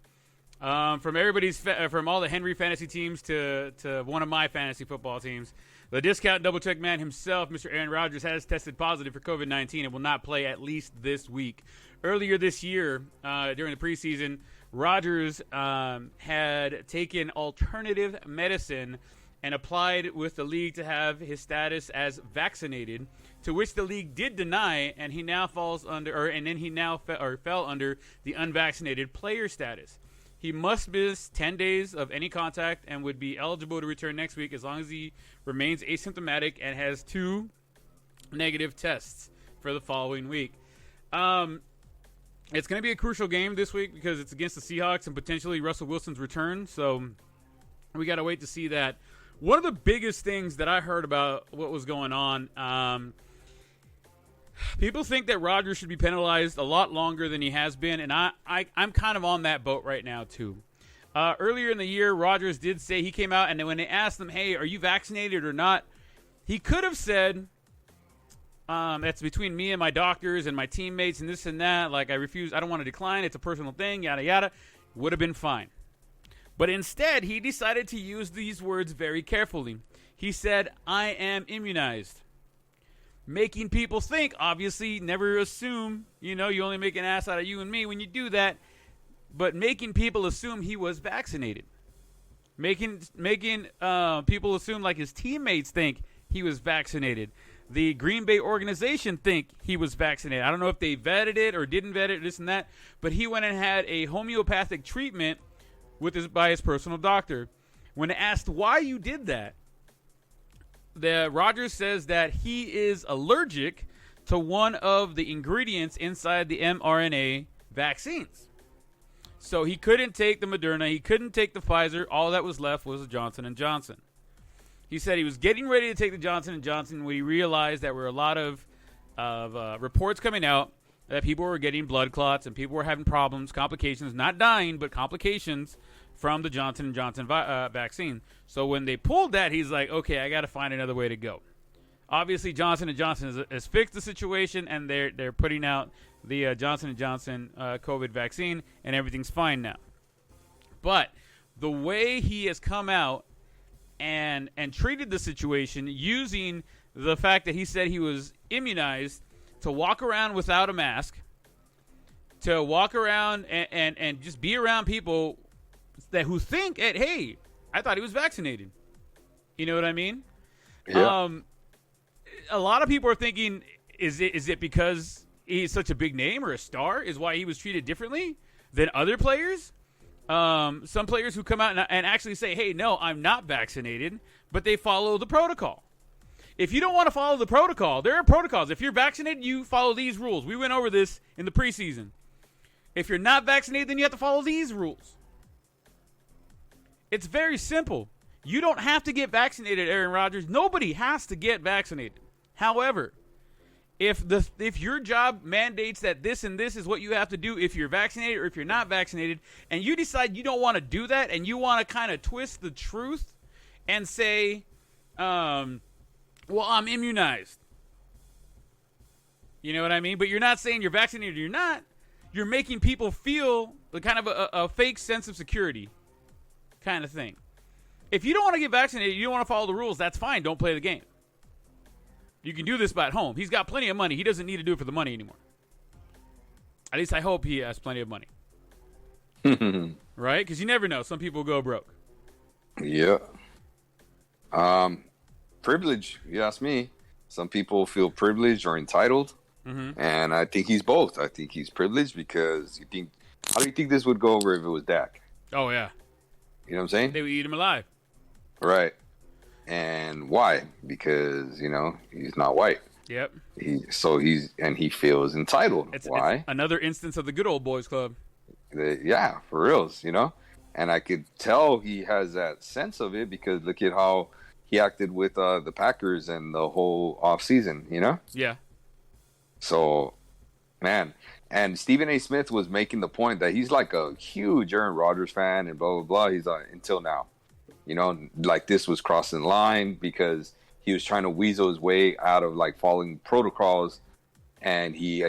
S1: From all the Henry fantasy teams to one of my fantasy football teams. The discount double-check man himself, Mr. Aaron Rodgers, has tested positive for COVID-19 and will not play at least this week. Earlier this year, during the preseason, Rodgers had taken alternative medicine and applied with the league to have his status as vaccinated, to which the league did deny, and he now fell under the unvaccinated player status. He must miss 10 days of any contact and would be eligible to return next week as long as he remains asymptomatic and has 2 negative tests for the following week. It's going to be a crucial game this week because it's against the Seahawks and potentially Russell Wilson's return, so we got to wait to see that. One of the biggest things that I heard about what was going on, people think that Rodgers should be penalized a lot longer than he has been, and I'm kind of on that boat right now too. Earlier in the year, Rodgers did say, he came out, and when they asked him, hey, are you vaccinated or not, he could have said, that's between me and my doctors and my teammates and this and that. Like, I don't want to decline. It's a personal thing, yada, yada. Would have been fine. But instead, he decided to use these words very carefully. He said, I am immunized. Making people think, obviously, never assume, you only make an ass out of you and me when you do that. But making people assume he was vaccinated. Making people assume, like his teammates think he was vaccinated. The Green Bay organization think he was vaccinated. I don't know if they vetted it or didn't vet it, this and that. But he went and had a homeopathic treatment by his personal doctor. When asked why you did that, Rodgers says that he is allergic to one of the ingredients inside the mRNA vaccines. So he couldn't take the Moderna, he couldn't take the Pfizer. All that was left was the Johnson & Johnson. He said he was getting ready to take the Johnson & Johnson when he realized that there were a lot of reports coming out that people were getting blood clots and people were having problems, complications, not dying, but complications from the Johnson & Johnson vaccine. So when they pulled that, he's like, okay, I got to find another way to go. Obviously, Johnson & Johnson has fixed the situation, and they're putting out the Johnson & Johnson COVID vaccine, and everything's fine now. But the way he has come out and treated the situation, using the fact that he said he was immunized, to walk around without a mask, to walk around and just be around people who think, hey, I thought he was vaccinated. You know what I mean?
S2: Yeah.
S1: A lot of people are thinking, is it because he's such a big name or a star is why he was treated differently than other players? some players who come out and actually say, hey, no, I'm not vaccinated, but they follow the protocol. If you don't want to follow the protocol, there are protocols. If you're vaccinated, you follow these rules. We went over this in the preseason. If you're not vaccinated, then you have to follow these rules. It's very simple. You don't have to get vaccinated, Aaron Rodgers. Nobody has to get vaccinated. However, if your job mandates that this and this is what you have to do if you're vaccinated or if you're not vaccinated, and you decide you don't want to do that and you want to kind of twist the truth and say, well, I'm immunized. You know what I mean? But you're not saying you're vaccinated or you're not. You're making people feel the kind of a fake sense of security kind of thing. If you don't want to get vaccinated, you don't want to follow the rules, that's fine. Don't play the game. You can do this by at home. He's got plenty of money. He doesn't need to do it for the money anymore. At least I hope he has plenty of money. Right? Because you never know. Some people go broke.
S2: Yeah. Privilege, you ask me. Some people feel privileged or entitled. Mm-hmm. And I think he's both. I think he's privileged because how do you think this would go over if it was Dak?
S1: Oh, yeah.
S2: You know what I'm saying?
S1: They would eat him alive.
S2: Right. And why? Because, he's not white.
S1: Yep.
S2: He feels entitled. Why?
S1: It's another instance of the good old boys club.
S2: Yeah, for reals, And I could tell he has that sense of it because look at how he acted with the Packers and the whole offseason,
S1: Yeah.
S2: So, man. And Stephen A. Smith was making the point that he's like a huge Aaron Rodgers fan and blah, blah, blah. He's until now. Like this was crossing the line because he was trying to weasel his way out of like following protocols. And he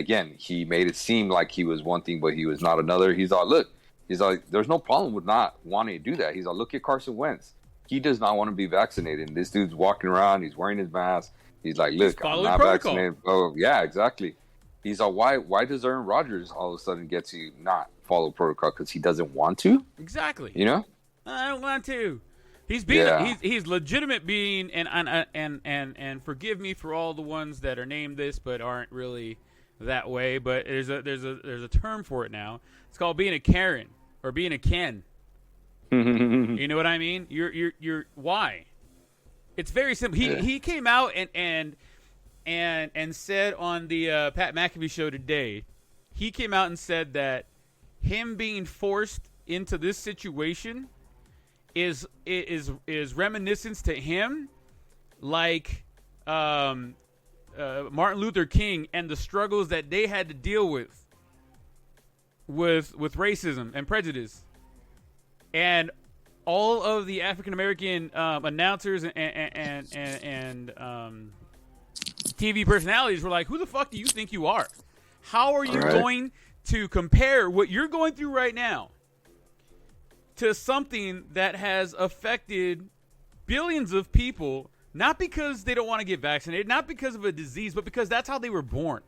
S2: made it seem like he was one thing, but he was not another. He's like, there's no problem with not wanting to do that. He's like, look at Carson Wentz. He does not want to be vaccinated. And this dude's walking around. He's wearing his mask. He's like, look, I'm not vaccinated. Oh, yeah, exactly. He's like, why does Aaron Rodgers all of a sudden get to not follow protocol? Because he doesn't want to?
S1: Exactly.
S2: I
S1: don't want to. He's being he's legitimate being and forgive me for all the ones that are named this but aren't really that way. But there's a term for it now. It's called being a Karen or being a Ken. You know what I mean? You're why? It's very simple. He came out and said on the Pat McAfee show today, he came out and said that him being forced into this situation is reminiscence to him like Martin Luther King and the struggles that they had to deal with racism and prejudice. And all of the African American announcers and TV personalities were like, who the fuck do you think you are? How are you going to compare what you're going through right now to something that has affected billions of people, not because they don't want to get vaccinated, not because of a disease, but because that's how they were born?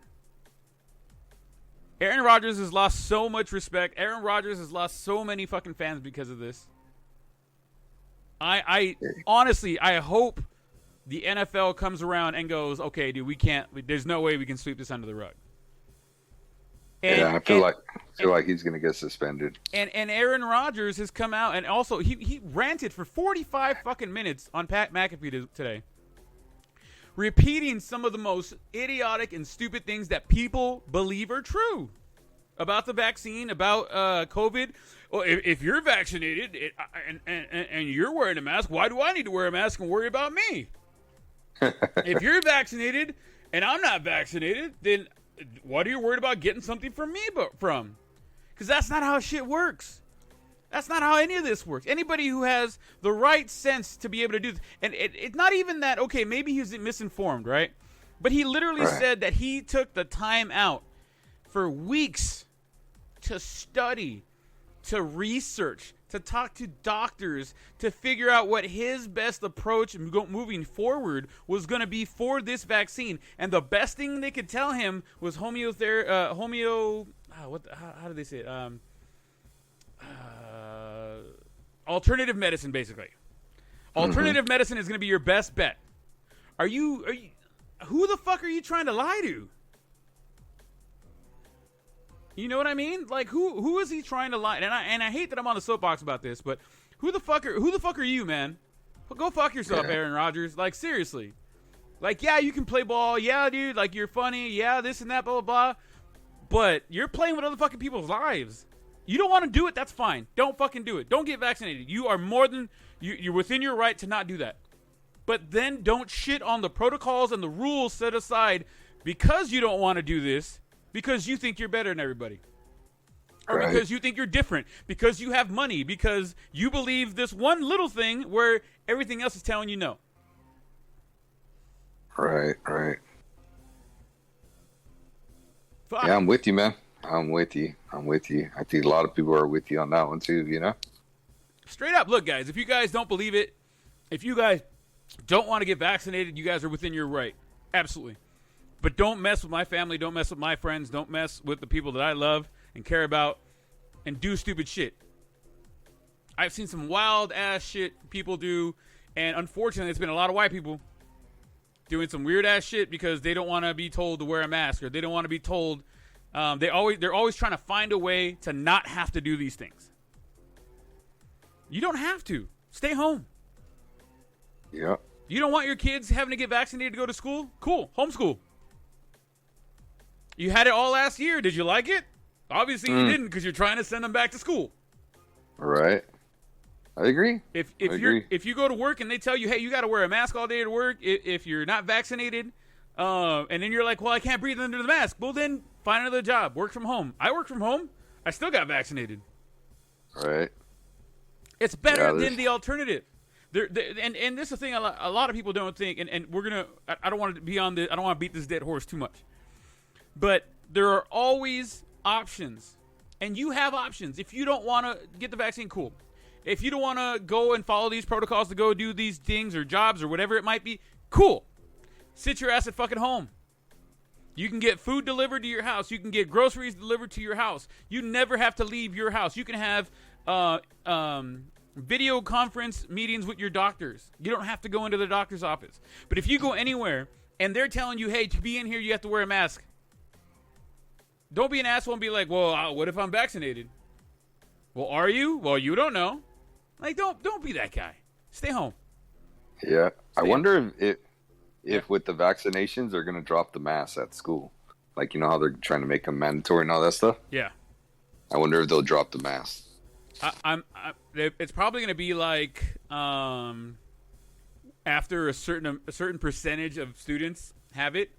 S1: Aaron Rodgers has lost so much respect. Aaron Rodgers has lost so many fucking fans because of this. I honestly, I hope the NFL comes around and goes, okay, dude, there's no way we can sweep this under the rug.
S2: I feel like he's going to get suspended.
S1: And Aaron Rodgers has come out and also he ranted for 45 fucking minutes on Pat McAfee today, repeating some of the most idiotic and stupid things that people believe are true about the vaccine, about COVID. Well, if you're vaccinated and you're wearing a mask, why do I need to wear a mask and worry about me? If you're vaccinated and I'm not vaccinated, then what are you worried about getting something from me from? Because that's not how shit works. That's not how any of this works. Anybody who has the right sense to be able to do this, and it's not even that, okay, maybe he's misinformed, right? But he literally said that he took the time out for weeks to study, to research, to talk to doctors, to figure out what his best approach moving forward was going to be for this vaccine. And the best thing they could tell him was how do they say it? Alternative medicine, basically. Alternative medicine is going to be your best bet. Are you? Who the fuck are you trying to lie to? You know what I mean? Like, who is he trying to lie? And I hate that I'm on the soapbox about this, but who the fuck are you, man? Go fuck yourself, Aaron Rodgers. Like, seriously. Like, yeah, you can play ball. Yeah, dude, like, you're funny. Yeah, this and that, blah, blah, blah. But you're playing with other fucking people's lives. You don't want to do it, that's fine. Don't fucking do it. Don't get vaccinated. You are more than... You're within your right to not do that. But then don't shit on the protocols and the rules set aside because you don't want to do this, because you think you're better than everybody. Or because you think you're different, because you have money, because you believe this one little thing where everything else is telling you no.
S2: Right.
S1: Fuck.
S2: Yeah, I'm with you, man. I'm with you. I think a lot of people are with you on that one too, you know?
S1: Straight up, look, guys, if you guys don't believe it, if you guys don't want to get vaccinated, you guys are within your right. Absolutely. But don't mess with my family. Don't mess with my friends. Don't mess with the people that I love and care about and do stupid shit. I've seen some wild-ass shit people do, and unfortunately, it's been a lot of white people doing some weird-ass shit because they don't want to be told to wear a mask, or they don't want to be told. They're always trying to find a way to not have to do these things. You don't have to. Stay home.
S2: Yeah.
S1: You don't want your kids having to get vaccinated to go to school? Cool. Homeschool. You had it all last year. Did you like it? Obviously you didn't, because you're trying to send them back to school.
S2: Right. I agree.
S1: If you go to work and they tell you, hey, you got to wear a mask all day to work if you're not vaccinated, and then you're like, well, I can't breathe under the mask. Well, then find another job. Work from home. I work from home. I still got vaccinated.
S2: Right.
S1: It's better than the alternative. And this is the thing a lot of people don't think, and we're gonna. I don't want to be on the. I don't want to beat this dead horse too much. But there are always options, and you have options. If you don't want to get the vaccine, cool. If you don't want to go and follow these protocols to go do these things or jobs or whatever it might be, cool. Sit your ass at fucking home. You can get food delivered to your house. You can get groceries delivered to your house. You never have to leave your house. You can have video conference meetings with your doctors. You don't have to go into the doctor's office. But if you go anywhere and they're telling you, hey, to be in here, you have to wear a mask. Don't be an asshole and be like, well, what if I'm vaccinated? Well, are you? Well, you don't know. Like, don't be that guy. Stay home.
S2: Yeah. I wonder if with the vaccinations, they're going to drop the masks at school. Like, you know how they're trying to make them mandatory and all that stuff?
S1: Yeah.
S2: I wonder if they'll drop the masks.
S1: It's probably going to be like after a certain percentage of students have it,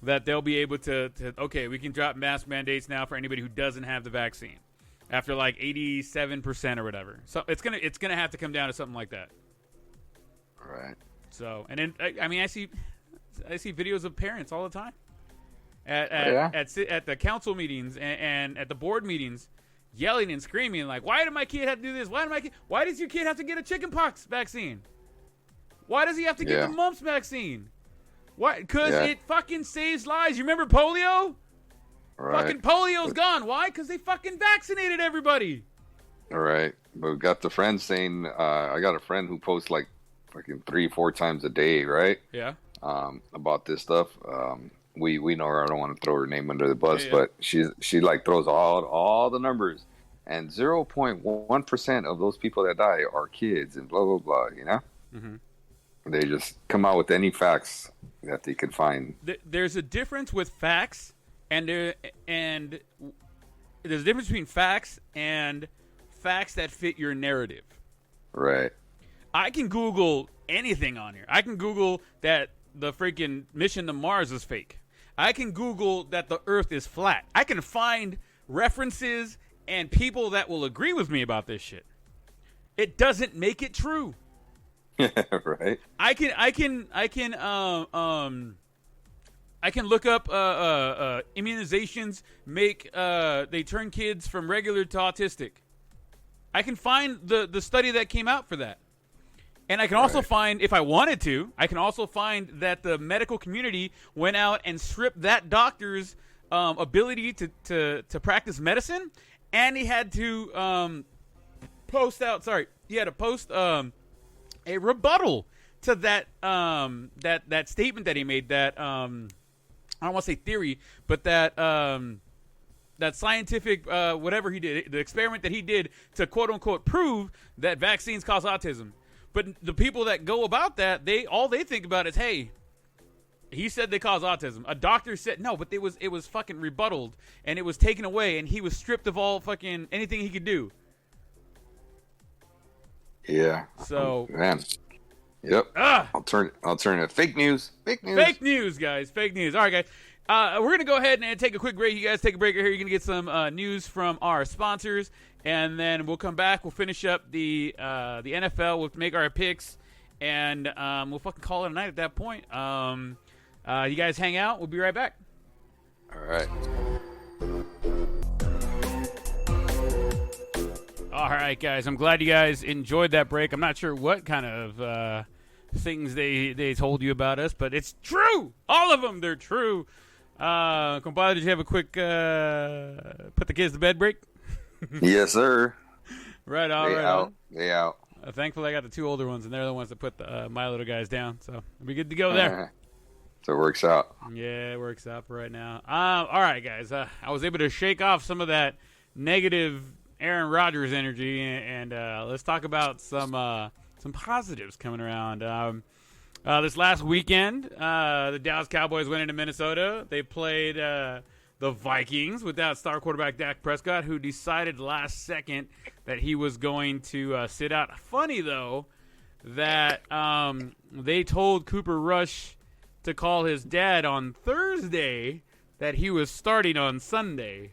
S1: that they'll be able to okay, we can drop mask mandates now for anybody who doesn't have the vaccine after like 87% or whatever. So it's gonna have to come down to something like that.
S2: Right.
S1: So, and then I mean I see videos of parents all the time at the council meetings and at the board meetings, yelling and screaming like, why did my kid have to do this? Why does your kid have to get a chickenpox vaccine? Why does he have to get the mumps vaccine? Why? Because it fucking saves lives. You remember polio? Right. Fucking polio's gone. Why? Because they fucking vaccinated everybody.
S2: All right. But we got the friend saying, I got a friend who posts like fucking 3-4 times a day, right?
S1: Yeah.
S2: About this stuff. We know her. I don't want to throw her name under the bus, but she like throws all the numbers, and 0.1% of those people that die are kids and blah blah blah. You know, they just come out with any facts that they can find.
S1: There's a difference with facts, and there's a difference between facts and facts that fit your narrative.
S2: Right.
S1: I can Google anything on here. I can Google that the freaking mission to Mars is fake. I can Google that the Earth is flat. I can find references and people that will agree with me about this shit. It doesn't make it true.
S2: Right.
S1: I can look up immunizations they turn kids from regular to autistic. I can find the study that came out for that. And I can also find, if I wanted to, I can also find that the medical community went out and stripped that doctor's ability to practice medicine, and he had to post a rebuttal to that that statement that he made. That I don't want to say theory, but that that scientific whatever he did, the experiment that he did to quote unquote prove that vaccines cause autism. But the people that go about that, all they think about is, hey, he said they cause autism. A doctor said no, but it was fucking rebutted and it was taken away, and he was stripped of all fucking anything he could do.
S2: Yeah.
S1: So
S2: man. Yep. Alternative. Fake news.
S1: Fake news, guys. Fake news. All right, guys. We're gonna go ahead and take a quick break. You guys take a break right here. You're gonna get some news from our sponsors, and then we'll come back. We'll finish up the NFL. We'll make our picks, and we'll fucking call it a night at that point. You guys hang out. We'll be right back.
S2: All right.
S1: All right, guys. I'm glad you guys enjoyed that break. I'm not sure what kind of things they told you about us, but it's true. All of them, they're true. Compadre, did you have a quick put the kids to bed break?
S2: Yes, sir.
S1: Right on.
S2: They out.
S1: Thankfully, I got the two older ones, and they're the ones that put my little guys down. So we'll be good to go there.
S2: So it works out.
S1: Yeah, it works out for right now. All right, guys. I was able to shake off some of that negative Aaron Rodgers energy, and let's talk about some positives coming around. This last weekend, the Dallas Cowboys went into Minnesota. They played the Vikings without star quarterback Dak Prescott, who decided last second that he was going to sit out. Funny, though, that they told Cooper Rush to call his dad on Thursday that he was starting on Sunday.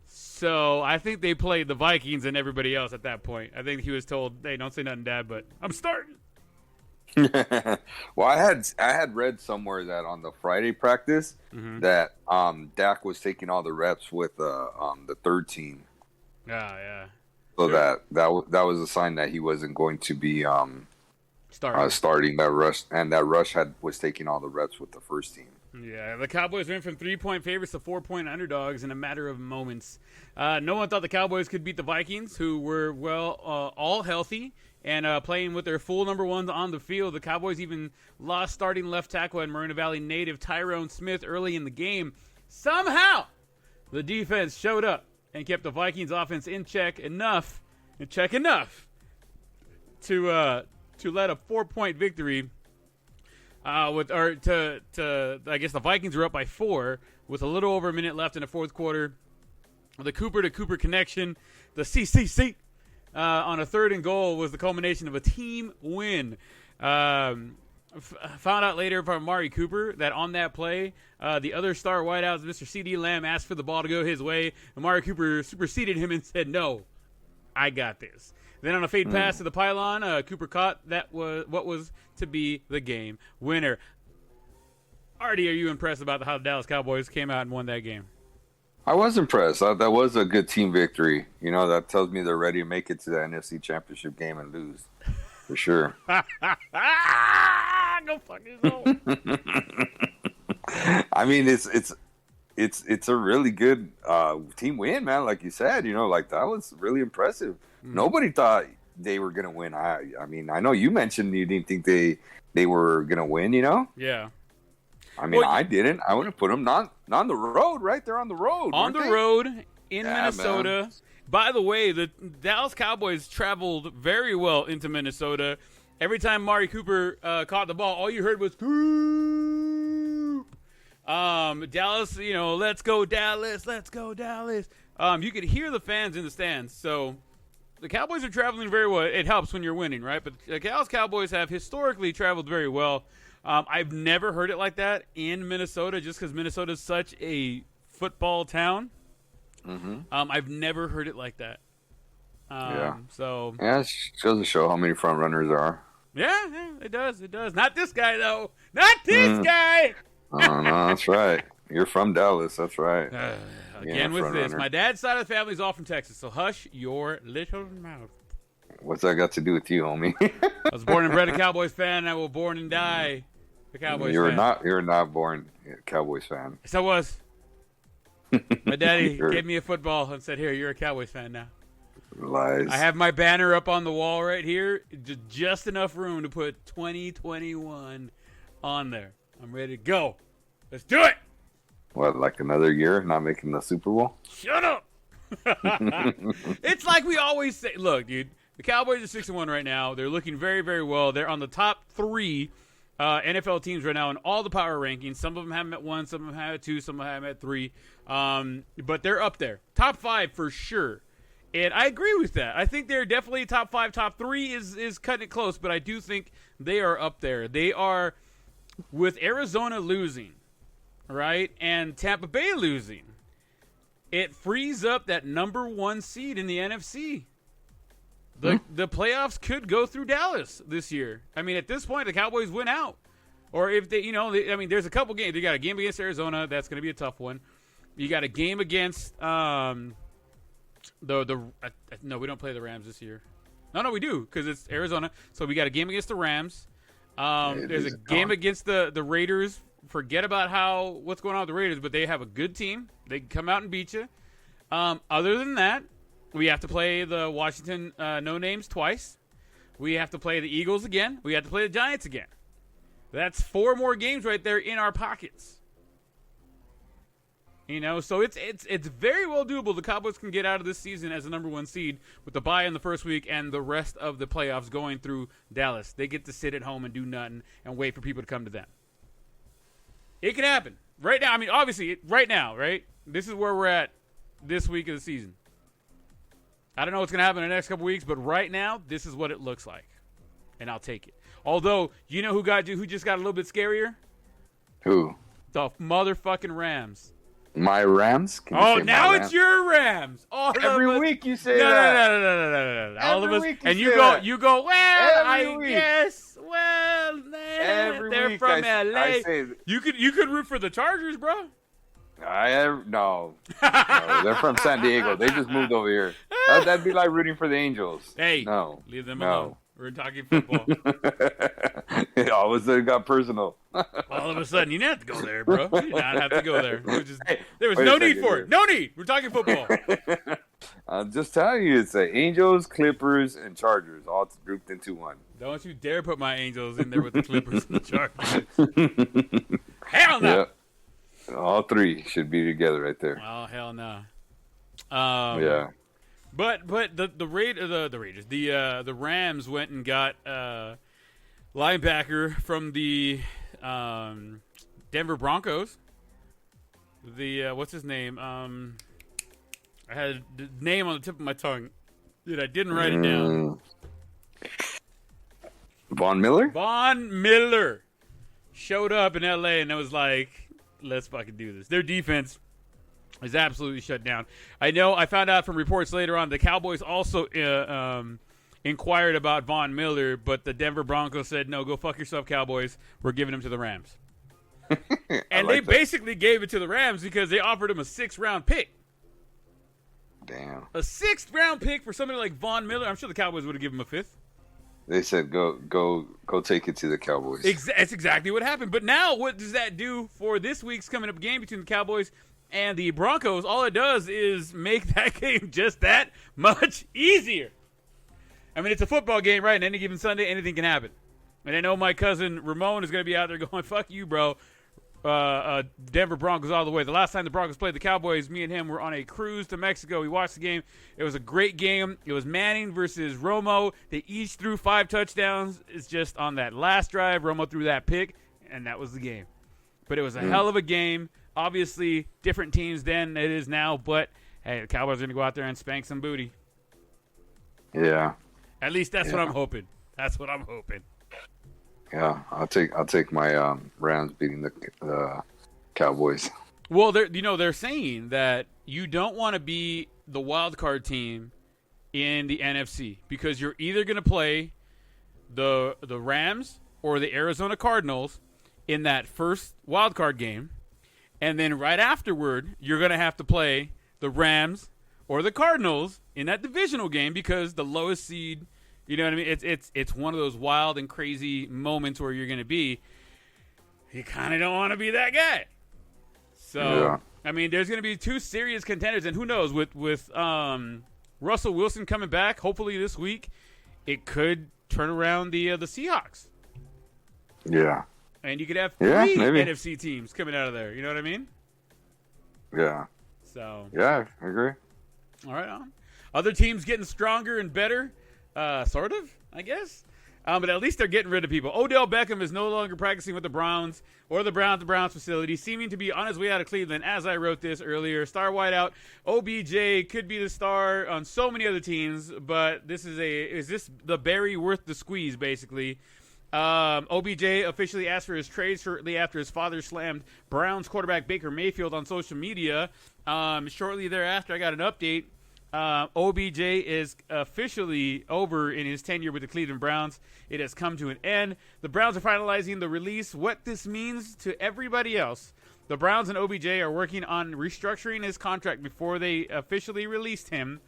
S1: So I think they played the Vikings and everybody else at that point. I think he was told, hey, don't say nothing, Dad, but I'm starting.
S2: Well, I had read somewhere that on the Friday practice that Dak was taking all the reps with the third team.
S1: Yeah.
S2: So sure. that was a sign that he wasn't going to be starting that Rush, and that Rush was taking all the reps with the first team.
S1: Yeah, the Cowboys went from 3-point favorites to 4-point underdogs in a matter of moments. No one thought the Cowboys could beat the Vikings, who were, all healthy and playing with their full number ones on the field. The Cowboys even lost starting left tackle and Moreno Valley native Tyrone Smith early in the game. Somehow, the defense showed up and kept the Vikings offense in check enough to let a 4-point victory. I guess the Vikings were up by 4 with a little over a minute left in the fourth quarter. The Cooper to Cooper connection, the CCC, on a 3rd and goal was the culmination of a team win. Found out later from Amari Cooper that on that play, the other star wideouts, Mr. C.D. Lamb, asked for the ball to go his way. Amari Cooper superseded him and said, "No, I got this." Then on a fade pass to the pylon, Cooper caught what was to be the game winner. Artie, are you impressed about how the Dallas Cowboys came out and won that game?
S2: I was impressed. That was a good team victory. You know, that tells me they're ready to make it to the NFC Championship game and lose. For sure.
S1: Go fuck yourself.
S2: I mean, it's a really good team win, man. Like you said, you know, like that was really impressive. Nobody thought they were gonna win. I mean, I know you mentioned you didn't think they were gonna win. You know?
S1: Yeah.
S2: I mean, I didn't. I would have put them on the road, right? They're on the road.
S1: On the road in Minnesota. Man. By the way, the Dallas Cowboys traveled very well into Minnesota. Every time Amari Cooper caught the ball, all you heard was Coop. Dallas, you know, let's go Dallas, let's go Dallas. You could hear the fans in the stands. So the Cowboys are traveling very well. It helps when you're winning, right? But the Dallas Cowboys have historically traveled very well. I've never heard it like that in Minnesota, just because Minnesota is such a football town. I've never heard it like that. So
S2: yeah, it goes to show how many front runners there are.
S1: Yeah, it does. It does. Not this guy though. Not this guy.
S2: Oh, no, that's right. You're from Dallas. That's right.
S1: Again with this, my dad's side of the family is all from Texas, so hush your little mouth.
S2: What's that got to do with you, homie?
S1: I was born and bred a Cowboys fan, and I will born and die a Cowboys fan.
S2: You're not born a Cowboys fan.
S1: Yes, I was. My daddy gave me a football and said, "Here, you're a Cowboys fan now."
S2: Lies.
S1: I have my banner up on the wall right here, just enough room to put 2021 on there. I'm ready to go. Let's do it.
S2: What, like another year not making the Super Bowl?
S1: Shut up. It's like we always say. Look, dude, the Cowboys are 6-1 right now. They're looking very, very well. They're on the top 3 NFL teams right now in all the power rankings. Some of them have them at 1, some of them have at 2, some of them have them at 3. But they're up there. Top 5 for sure. And I agree with that. I think they're definitely top 5. Top 3 is cutting it close, but I do think they are up there. They are, with Arizona losing, right, and Tampa Bay losing, it frees up that number 1 seed in the NFC. The playoffs could go through Dallas this year. I mean, at this point, the Cowboys win out. Or if they, there's a couple games. They got a game against Arizona. That's going to be a tough one. You got a game against no, we don't play the Rams this year. No, we do because it's Arizona. So we got a game against the Rams. There's a game against the Raiders. Forget about what's going on with the Raiders, but they have a good team. They can come out and beat you. Other than that, we have to play the Washington no-names twice. We have to play the Eagles again. We have to play the Giants again. That's 4 more games right there in our pockets. So it's very well doable. The Cowboys can get out of this season as the number 1 seed with the bye in the first week and the rest of the playoffs going through Dallas. They get to sit at home and do nothing and wait for people to come to them. It can happen right now. I mean, obviously, right now, right? This is where we're at this week of the season. I don't know what's going to happen in the next couple weeks, but right now, this is what it looks like, and I'll take it. Although, you know who just got a little bit scarier?
S2: Who?
S1: The motherfucking Rams.
S2: My Rams?
S1: Now it's your Rams.
S2: Every week you say that.
S1: No. All of us.
S2: Week
S1: and you go, well, I guess. Well, they're from LA. You could root for the Chargers, bro.
S2: No, they're from San Diego. They just moved over here. That'd be like rooting for the Angels.
S1: Hey,
S2: no,
S1: leave them alone. We're talking football.
S2: All of a sudden, it got personal.
S1: All of a sudden, you didn't have to go there, bro. You did not have to go there. There was no need for it. No need. We're talking football.
S2: I'm just telling you, it's the Angels, Clippers, and Chargers all grouped into one.
S1: Don't you dare put my Angels in there with the Clippers and the Chargers. Hell no. Yep.
S2: All 3 should be together right there.
S1: Oh, hell no.
S2: Yeah.
S1: But the Raiders, the Rams went and got linebacker from the Denver Broncos. The what's his name? I had the name on the tip of my tongue. Dude, I didn't write it down.
S2: Von Miller?
S1: Von Miller showed up in LA and I was like, let's fucking do this. Their defense is absolutely shut down. I know I found out from reports later on the Cowboys also inquired about Von Miller, but the Denver Broncos said, no, go fuck yourself, Cowboys. We're giving him to the Rams. And they basically gave it to the Rams because they offered him a 6th-round pick.
S2: Damn.
S1: A 6th-round pick for somebody like Von Miller. I'm sure the Cowboys would have given him a 5th.
S2: They said, go take it to the Cowboys.
S1: That's exactly what happened. But now what does that do for this week's coming up game between the Cowboys and the Broncos? All it does is make that game just that much easier. I mean, it's a football game, right? And any given Sunday, anything can happen. And I know my cousin Ramon is going to be out there going, fuck you, bro. Denver Broncos all the way. The last time the Broncos played the Cowboys, me and him were on a cruise to Mexico. We watched the game. It was a great game. It was Manning versus Romo. They each threw 5 touchdowns. It's just on that last drive, Romo threw that pick, and that was the game. But it was a hell of a game. Obviously, different teams then it is now, but hey, the Cowboys are going to go out there and spank some booty.
S2: Yeah.
S1: At least that's what I'm hoping. That's what I'm hoping.
S2: Yeah, I'll take my Rams beating the Cowboys.
S1: Well, they're saying that you don't want to be the wild card team in the NFC because you're either going to play the Rams or the Arizona Cardinals in that first wild card game, and then right afterward you're going to have to play the Rams or the Cardinals in that divisional game because the lowest seed. You know what I mean? It's one of those wild and crazy moments where you're going to be. You kind of don't want to be that guy. So, I mean, there's going to be 2 serious contenders, and who knows with Russell Wilson coming back, hopefully this week, it could turn around the Seahawks.
S2: Yeah.
S1: And you could have 3 NFC teams coming out of there. You know what I mean?
S2: Yeah.
S1: So.
S2: Yeah, I agree.
S1: All right, on. Other teams getting stronger and better, sort of, I guess. But at least they're getting rid of people. Odell Beckham is no longer practicing with the Browns or the Browns facility, seeming to be on his way out of Cleveland, as I wrote this earlier. Star wideout OBJ could be the star on so many other teams, but is this the berry worth the squeeze, basically? OBJ officially asked for his trade shortly after his father slammed Browns quarterback Baker Mayfield on social media. Shortly thereafter, I got an update. OBJ is officially over in his tenure with the Cleveland Browns. It has come to an end. The Browns are finalizing the release. What this means to everybody else, the Browns and OBJ are working on restructuring his contract before they officially released him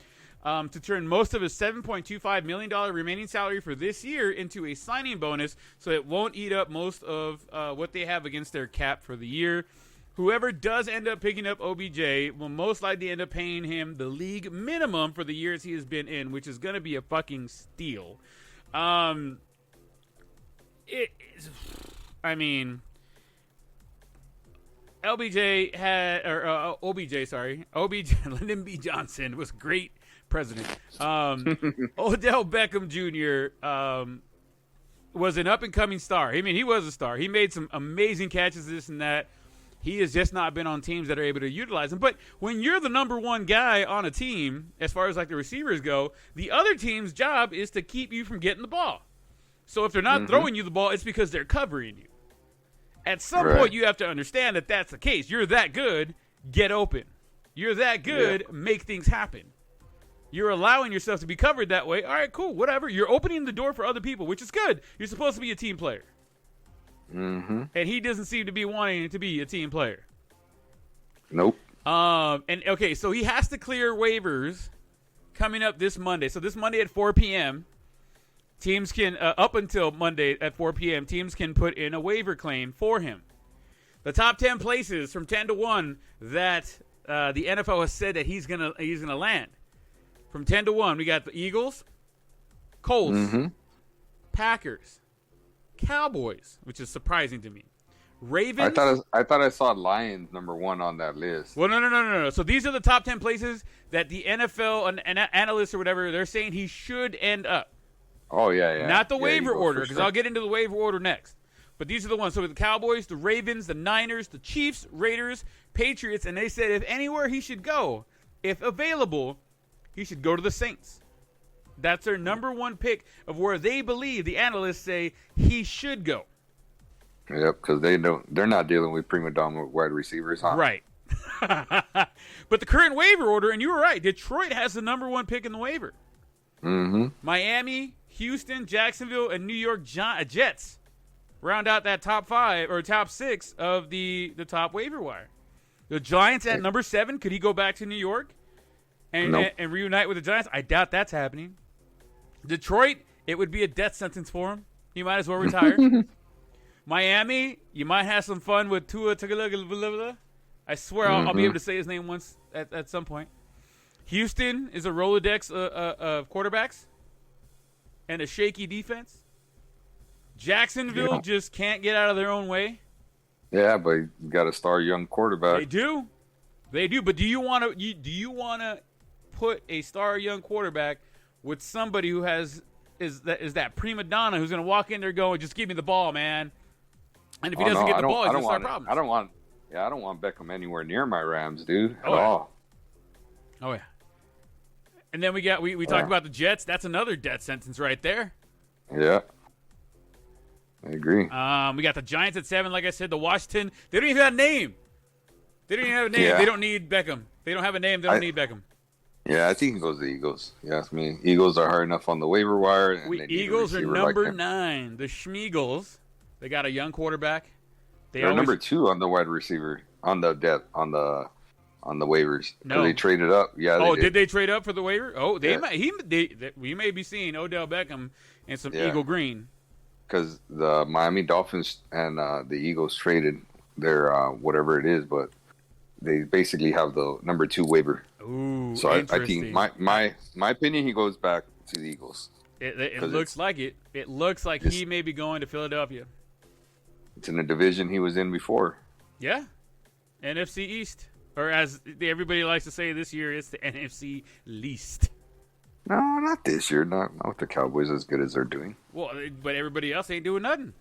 S1: to turn most of his $7.25 million remaining salary for this year into a signing bonus, so it won't eat up most of what they have against their cap for the year. Whoever does end up picking up OBJ will most likely end up paying him the league minimum for the years he has been in, which is going to be a fucking steal. OBJ, Lyndon B. Johnson was great president. Odell Beckham Jr. Was an up-and-coming star. I mean, he was a star. He made some amazing catches, this and that. He has just not been on teams that are able to utilize him. But when you're the number one guy on a team, as far as like the receivers go, the other team's job is to keep you from getting the ball. So if they're not throwing you the ball, it's because they're covering you. At some point, you have to understand that that's the case. You're that good, get open. You're that good, make things happen. You're allowing yourself to be covered that way. All right, cool, whatever. You're opening the door for other people, which is good. You're supposed to be a team player. And he doesn't seem to be wanting to be a team player.
S2: Nope.
S1: So he has to clear waivers coming up this Monday. So this Monday at 4 p.m., teams can, up until Monday at 4 p.m., teams can put in a waiver claim for him. The top 10 places from 10 to 1 that the NFL has said that he's gonna land. From 10 to 1, we got the Eagles, Colts, Packers, Cowboys, which is surprising to me. Ravens.
S2: I thought I saw Lions number 1 on that list.
S1: Well, no. So these are the top 10 places that the NFL and analysts or whatever, they're saying he should end up.
S2: Oh, yeah.
S1: Not the waiver order, because I'll get into the waiver order next. But these are the ones. So the Cowboys, the Ravens, the Niners, the Chiefs, Raiders, Patriots, and they said if anywhere he should go, if available, he should go to the Saints. That's their number one pick of where they believe, the analysts say, he should go.
S2: Yep, because they're not dealing with prima donna wide receivers, huh?
S1: Right. But the current waiver order, and you were right, Detroit has the number one pick in the waiver. Miami, Houston, Jacksonville, and New York Jets round out that top 5 or top 6 of the top waiver wire. The Giants at number 7. Could he go back to New York and reunite with the Giants? I doubt that's happening. Detroit, it would be a death sentence for him. He might as well retire. Miami, you might have some fun with Tua Tagovailoa. I swear I'll be able to say his name once at some point. Houston is a Rolodex of quarterbacks and a shaky defense. Jacksonville just can't get out of their own way.
S2: Yeah, but you got a star young quarterback.
S1: They do. But do you want to put a star young quarterback with somebody who is that prima donna who's going to walk in there going, just give me the ball, man? And if he doesn't get the ball, he's going to start problems.
S2: I don't want Beckham anywhere near my Rams, dude, at all.
S1: Oh, yeah. And then we talked about the Jets. That's another death sentence right there.
S2: Yeah. I agree.
S1: We got the Giants at 7, like I said. The Washington, they don't even have a name.
S2: Yeah.
S1: They don't need Beckham. They don't have a name. They don't need Beckham.
S2: Yeah, I think he goes to the Eagles. You ask me. Eagles are hard enough on the waiver wire. And
S1: Eagles are number 9. The Schmeagles, they got a young quarterback.
S2: They're number 2 on the wide receiver, on the depth, on the waivers.
S1: No,
S2: they traded up. Yeah.
S1: Did they trade up for the waiver? Oh, we may be seeing Odell Beckham and some Eagle Green. Because
S2: the Miami Dolphins and the Eagles traded their whatever it is, but they basically have the number 2 waiver.
S1: Ooh,
S2: so I think my opinion, he goes back to the Eagles.
S1: It looks like it. It looks like he may be going to Philadelphia.
S2: It's in the division he was in before.
S1: Yeah, NFC East. Or as everybody likes to say this year, it's the NFC least.
S2: No, not this year. Not with the Cowboys as good as they're doing.
S1: Well, but everybody else ain't doing nothing.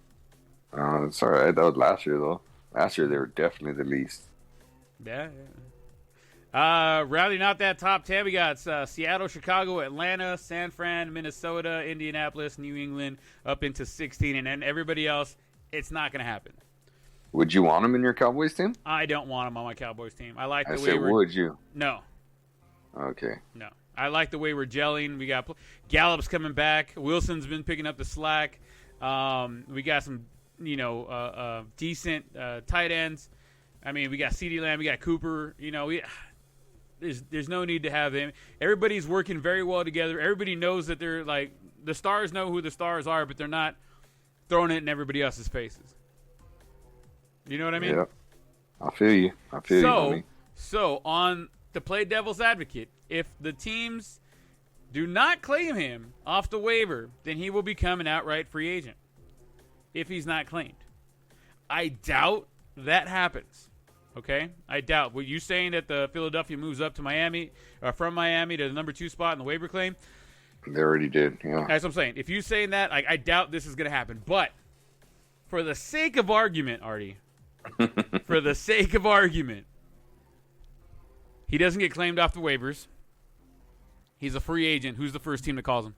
S2: It's all right. That was last year, though. Last year, they were definitely the least.
S1: Yeah. Rounding out that top 10, we got Seattle, Chicago, Atlanta, San Fran, Minnesota, Indianapolis, New England, up into 16. And then everybody else, it's not going to happen.
S2: Would you want them in your Cowboys team?
S1: I don't want them on my Cowboys team. I like the way
S2: said, would you?
S1: No.
S2: Okay.
S1: No. I like the way we're gelling. We got Gallup's coming back. Wilson's been picking up the slack. We got some, decent tight ends. I mean, we got CeeDee Lamb, we got Cooper. There's no need to have them. Everybody's working very well together. Everybody knows that they're like the stars know who the stars are, but they're not throwing it in everybody else's faces. You know what I mean?
S2: Yeah. I feel you. Homie.
S1: So on to play devil's advocate, if the teams do not claim him off the waiver, then he will become an outright free agent. If he's not claimed, I doubt that happens. Okay, I doubt. Were you saying that the Philadelphia moves up to Miami, from Miami to the number 2 spot in the waiver claim?
S2: They already did. Yeah,
S1: that's what I'm saying. If you're saying that, I doubt this is going to happen. But for the sake of argument, Artie, for the sake of argument, he doesn't get claimed off the waivers. He's a free agent. Who's the first team that calls him?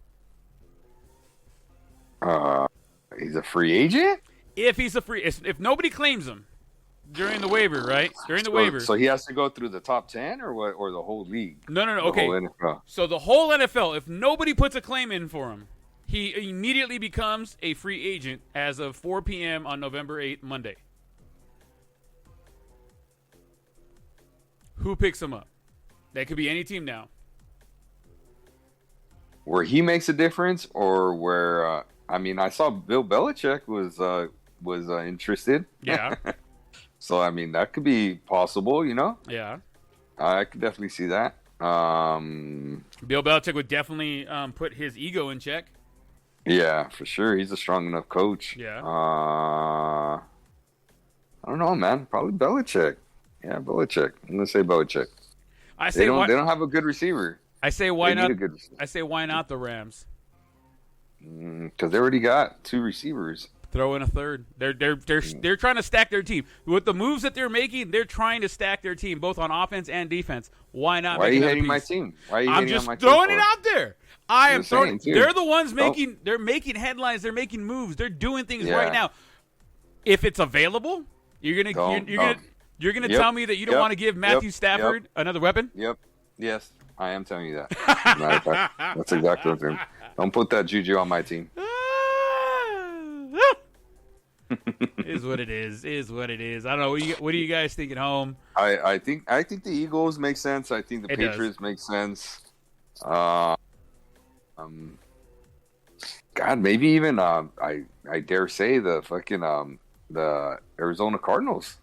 S2: He's a free agent?
S1: If nobody claims him during the waiver, right? During the waiver.
S2: So he has to go through the top 10 or what? Or the whole league?
S1: No. Okay. So the whole NFL, if nobody puts a claim in for him, he immediately becomes a free agent as of 4 p.m. on November 8th, Monday. Who picks him up? That could be any team now.
S2: Where he makes a difference, or where I saw Bill Belichick was interested.
S1: Yeah.
S2: So that could be possible.
S1: Yeah.
S2: I could definitely see that.
S1: Bill Belichick would definitely put his ego in check.
S2: Yeah, for sure. He's a strong enough coach.
S1: Yeah.
S2: I don't know, man. Probably Belichick. Yeah, Belichick. I'm gonna say Belichick. They don't have a good receiver.
S1: I say why not? I say why not the Rams?
S2: Because they already got 2 receivers.
S1: Throw in a third. They're trying to stack their team with the moves that they're making. They're trying to stack their team both on offense and defense. Why not?
S2: Why are you hating my team?
S1: I'm just throwing it out there. I am throwing. They're the ones making. They're making headlines. They're making moves. They're doing things right now. If it's available, you're gonna tell me that you don't want to give Matthew Stafford another weapon?
S2: Yep. Yes, I am telling you that. That's exactly what I'm doing. Don't put that juju on my team.
S1: Is what it is. I don't know. What do you guys think at home?
S2: I think the Eagles make sense. I think the Patriots make sense. God, maybe even I dare say the fucking the Arizona Cardinals.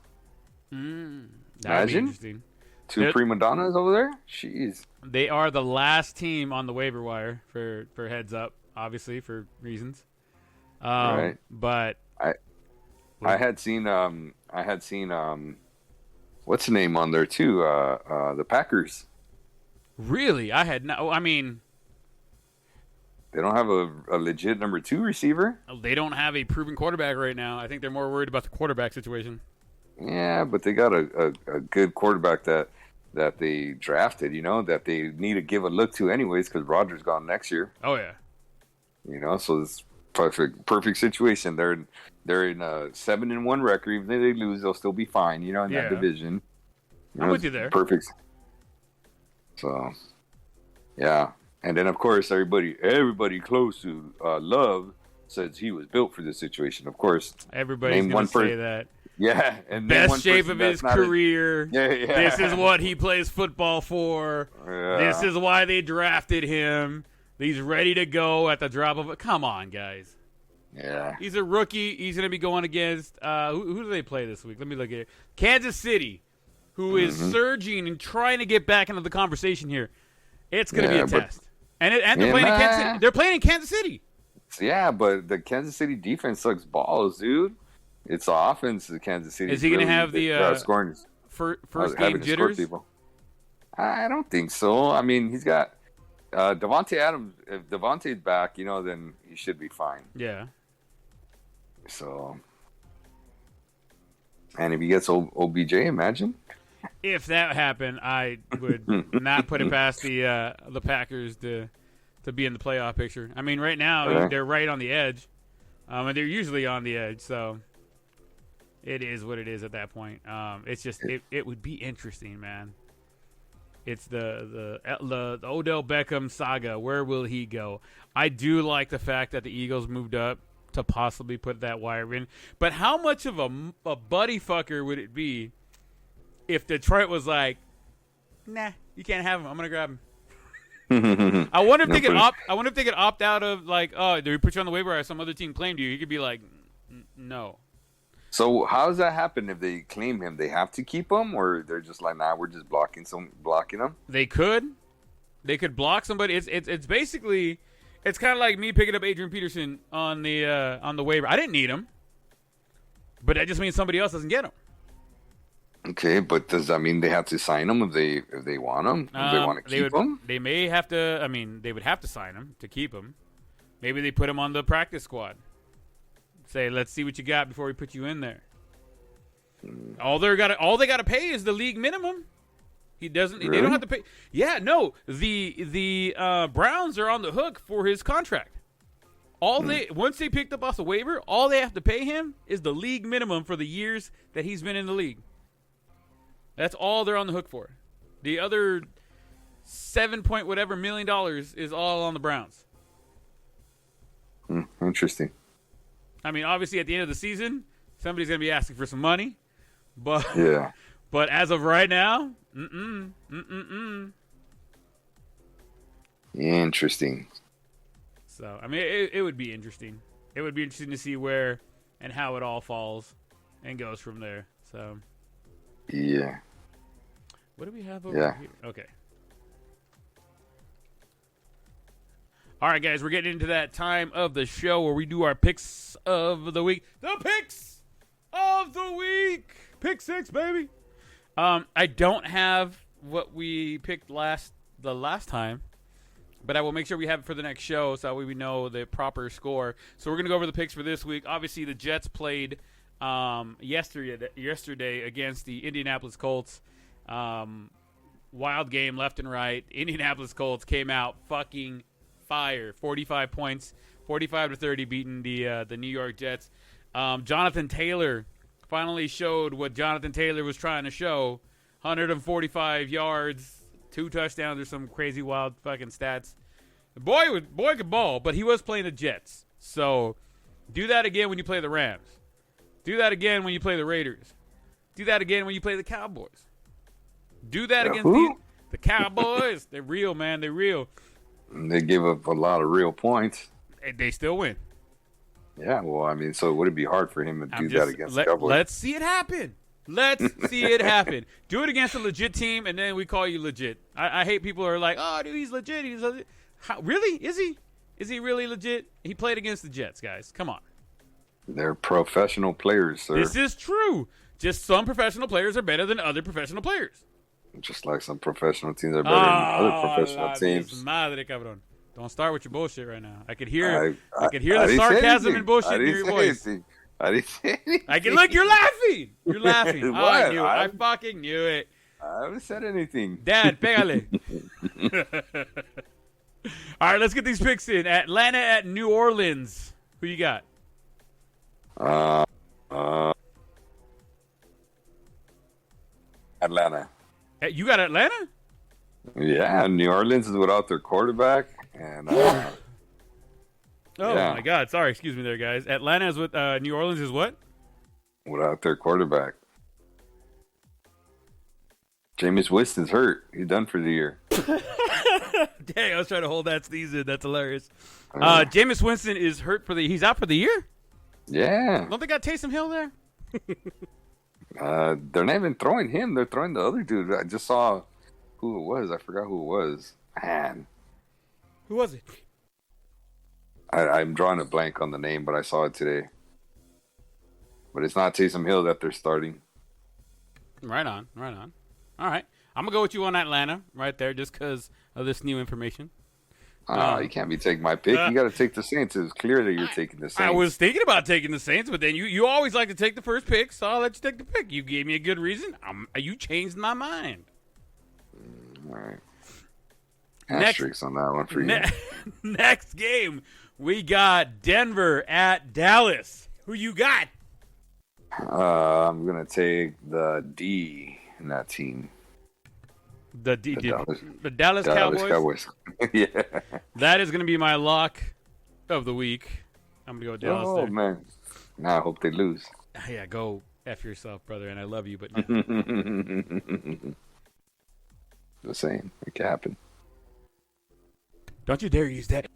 S2: Imagine 2 prima donnas over there. Jeez.
S1: They are the last team on the waiver wire for heads up, obviously for reasons.
S2: Right.
S1: But
S2: I had seen what's the name on there too? The Packers.
S1: Really? I had no. I mean,
S2: they don't have a legit number 2 receiver.
S1: They don't have a proven quarterback right now. I think they're more worried about the quarterback situation.
S2: Yeah, but they got a good quarterback that they drafted, that they need to give a look to anyways because Rodgers gone next year.
S1: Oh, yeah.
S2: So it's perfect situation. They're in a 7-1 record. Even if they lose, they'll still be fine, in that division.
S1: I'm with you there.
S2: Perfect. So, yeah. And then, of course, everybody close to Love says he was built for this situation. Of course.
S1: Everybody's going to say that.
S2: Yeah, and
S1: best shape of his career. Yeah. This is what he plays football for. Yeah. This is why they drafted him. He's ready to go at the drop of it. Come on, guys.
S2: Yeah.
S1: He's a rookie. He's going to be going against who do they play this week? Let me look at it. Kansas City, who is surging and trying to get back into the conversation here. It's going to be a test. And they're playing in Kansas City. They're playing in Kansas City.
S2: Yeah, but the Kansas City defense sucks balls, dude. It's the offense of Kansas City.
S1: Is he going to have the
S2: scoring
S1: first
S2: having
S1: game
S2: to score
S1: jitters?
S2: people. I don't think so. I mean, he's got Devontae Adams. If Devontae's back, then he should be fine.
S1: Yeah.
S2: So, and if he gets OBJ, imagine.
S1: If that happened, I would not put it past the Packers to be in the playoff picture. I mean, right now they're right on the edge, and they're usually on the edge. So it is what it is at that point. It's just it would be interesting, man. It's the Odell Beckham saga. Where will he go? I do like the fact that the Eagles moved up to possibly put that wire in. But how much of a buddy fucker would it be if Detroit was like, nah, you can't have him. I'm gonna grab him. I wonder if they could opt. I wonder if they could opt out of like, oh, did we put you on the waiver or some other team claimed you? You could be like, no.
S2: So how does that happen if they claim him? They have to keep him, or they're just like, nah, we're just blocking him.
S1: They could block somebody. It's basically, it's kind of like me picking up Adrian Peterson on the waiver. I didn't need him, but that just means somebody else doesn't get him.
S2: Okay, but does that mean they have to sign him if they want him? If they want to keep him?
S1: They may have to. I mean, they would have to sign him to keep him. Maybe they put him on the practice squad. Say, let's see what you got before we put you in there. All they gotta pay is the league minimum. He doesn't. Really? They don't have to pay. Yeah, no. The Browns are on the hook for his contract. Once they picked up off the waiver, all they have to pay him is the league minimum for the years that he's been in the league. That's all they're on the hook for. The other $7 million is all on the Browns.
S2: Interesting.
S1: I mean, obviously, at the end of the season, somebody's going to be asking for some money. But
S2: yeah.
S1: But as of right now,
S2: Interesting.
S1: So, I mean, it would be interesting. It would be interesting to see where and how it all falls and goes from there. So.
S2: Yeah.
S1: What do we have over here? Okay. All right, guys, we're getting into that time of the show where we do our picks of the week. The picks of the week. Pick 6, baby. I don't have what we picked the last time, but I will make sure we have it for the next show so that way we know the proper score. So we're going to go over the picks for this week. Obviously, the Jets played yesterday against the Indianapolis Colts. Wild game left and right. Indianapolis Colts came out fucking fire. 45 points, 45-30, beating the New York Jets. Jonathan Taylor finally showed what Jonathan Taylor was trying to show. 145 yards, 2 touchdowns, or some crazy wild fucking stats. The boy could ball, but he was playing the Jets. So do that again when you play the Rams. Do that again when you play the Raiders. Do that again when you play the Cowboys. Do that against the Cowboys. They're real, man. They're real.
S2: They give up a lot of real points.
S1: They still win.
S2: Yeah, well, I mean, so would it be hard for him to do that against the Cowboys?
S1: Let's see it happen. Let's see it happen. Do it against a legit team, and then we call you legit. I hate people who are like, oh, dude, he's legit. He's legit. Really? Is he? Is he really legit? He played against the Jets, guys. Come on.
S2: They're professional players, sir.
S1: This is true. Just some professional players are better than other professional players.
S2: Just like some professional teams are better than other professional teams.
S1: Madre, cabrón. Don't start with your bullshit right now. I could hear the sarcasm and bullshit in your voice.
S2: I didn't say anything.
S1: Look, you're laughing. You're laughing.
S2: What?
S1: I knew it. I fucking knew it.
S2: I haven't said anything.
S1: Dad, pégale. All right, let's get these picks in. Atlanta at New Orleans. Who you got?
S2: Atlanta.
S1: You got Atlanta?
S2: Yeah, New Orleans is without their quarterback. And
S1: my God. Sorry, excuse me there, guys. Atlanta is with New Orleans is what?
S2: Without their quarterback. Jameis Winston's hurt. He's done for the year.
S1: Dang, I was trying to hold that sneeze in. That's hilarious. Jameis Winston is hurt he's out for the year?
S2: Yeah.
S1: Don't they got Taysom Hill there?
S2: They're not even throwing him. They're throwing the other dude. I just saw who it was. I forgot who it was. Man.
S1: Who was it?
S2: I'm drawing a blank on the name, but I saw it today. But it's not Taysom Hill that they're starting.
S1: Right on. All right. I'm going to go with you on Atlanta right there just because of this new information.
S2: You can't be taking my pick. You got to take the Saints. It's clear that you're taking the Saints.
S1: I was thinking about taking the Saints, but then you always like to take the first pick, so I'll let you take the pick. You gave me a good reason. You changed my mind.
S2: All right. Asterisks on that one for you.
S1: Next game, we got Denver at Dallas. Who you got?
S2: I'm going to take the D in that team.
S1: The Dallas Cowboys?
S2: Yeah.
S1: That is going to be my lock of the week. I'm going to go with Dallas there.
S2: Man. Now I hope they lose.
S1: Yeah, go F yourself, brother, and I love you, but
S2: no. The same. It can happen.
S1: Don't you dare use that.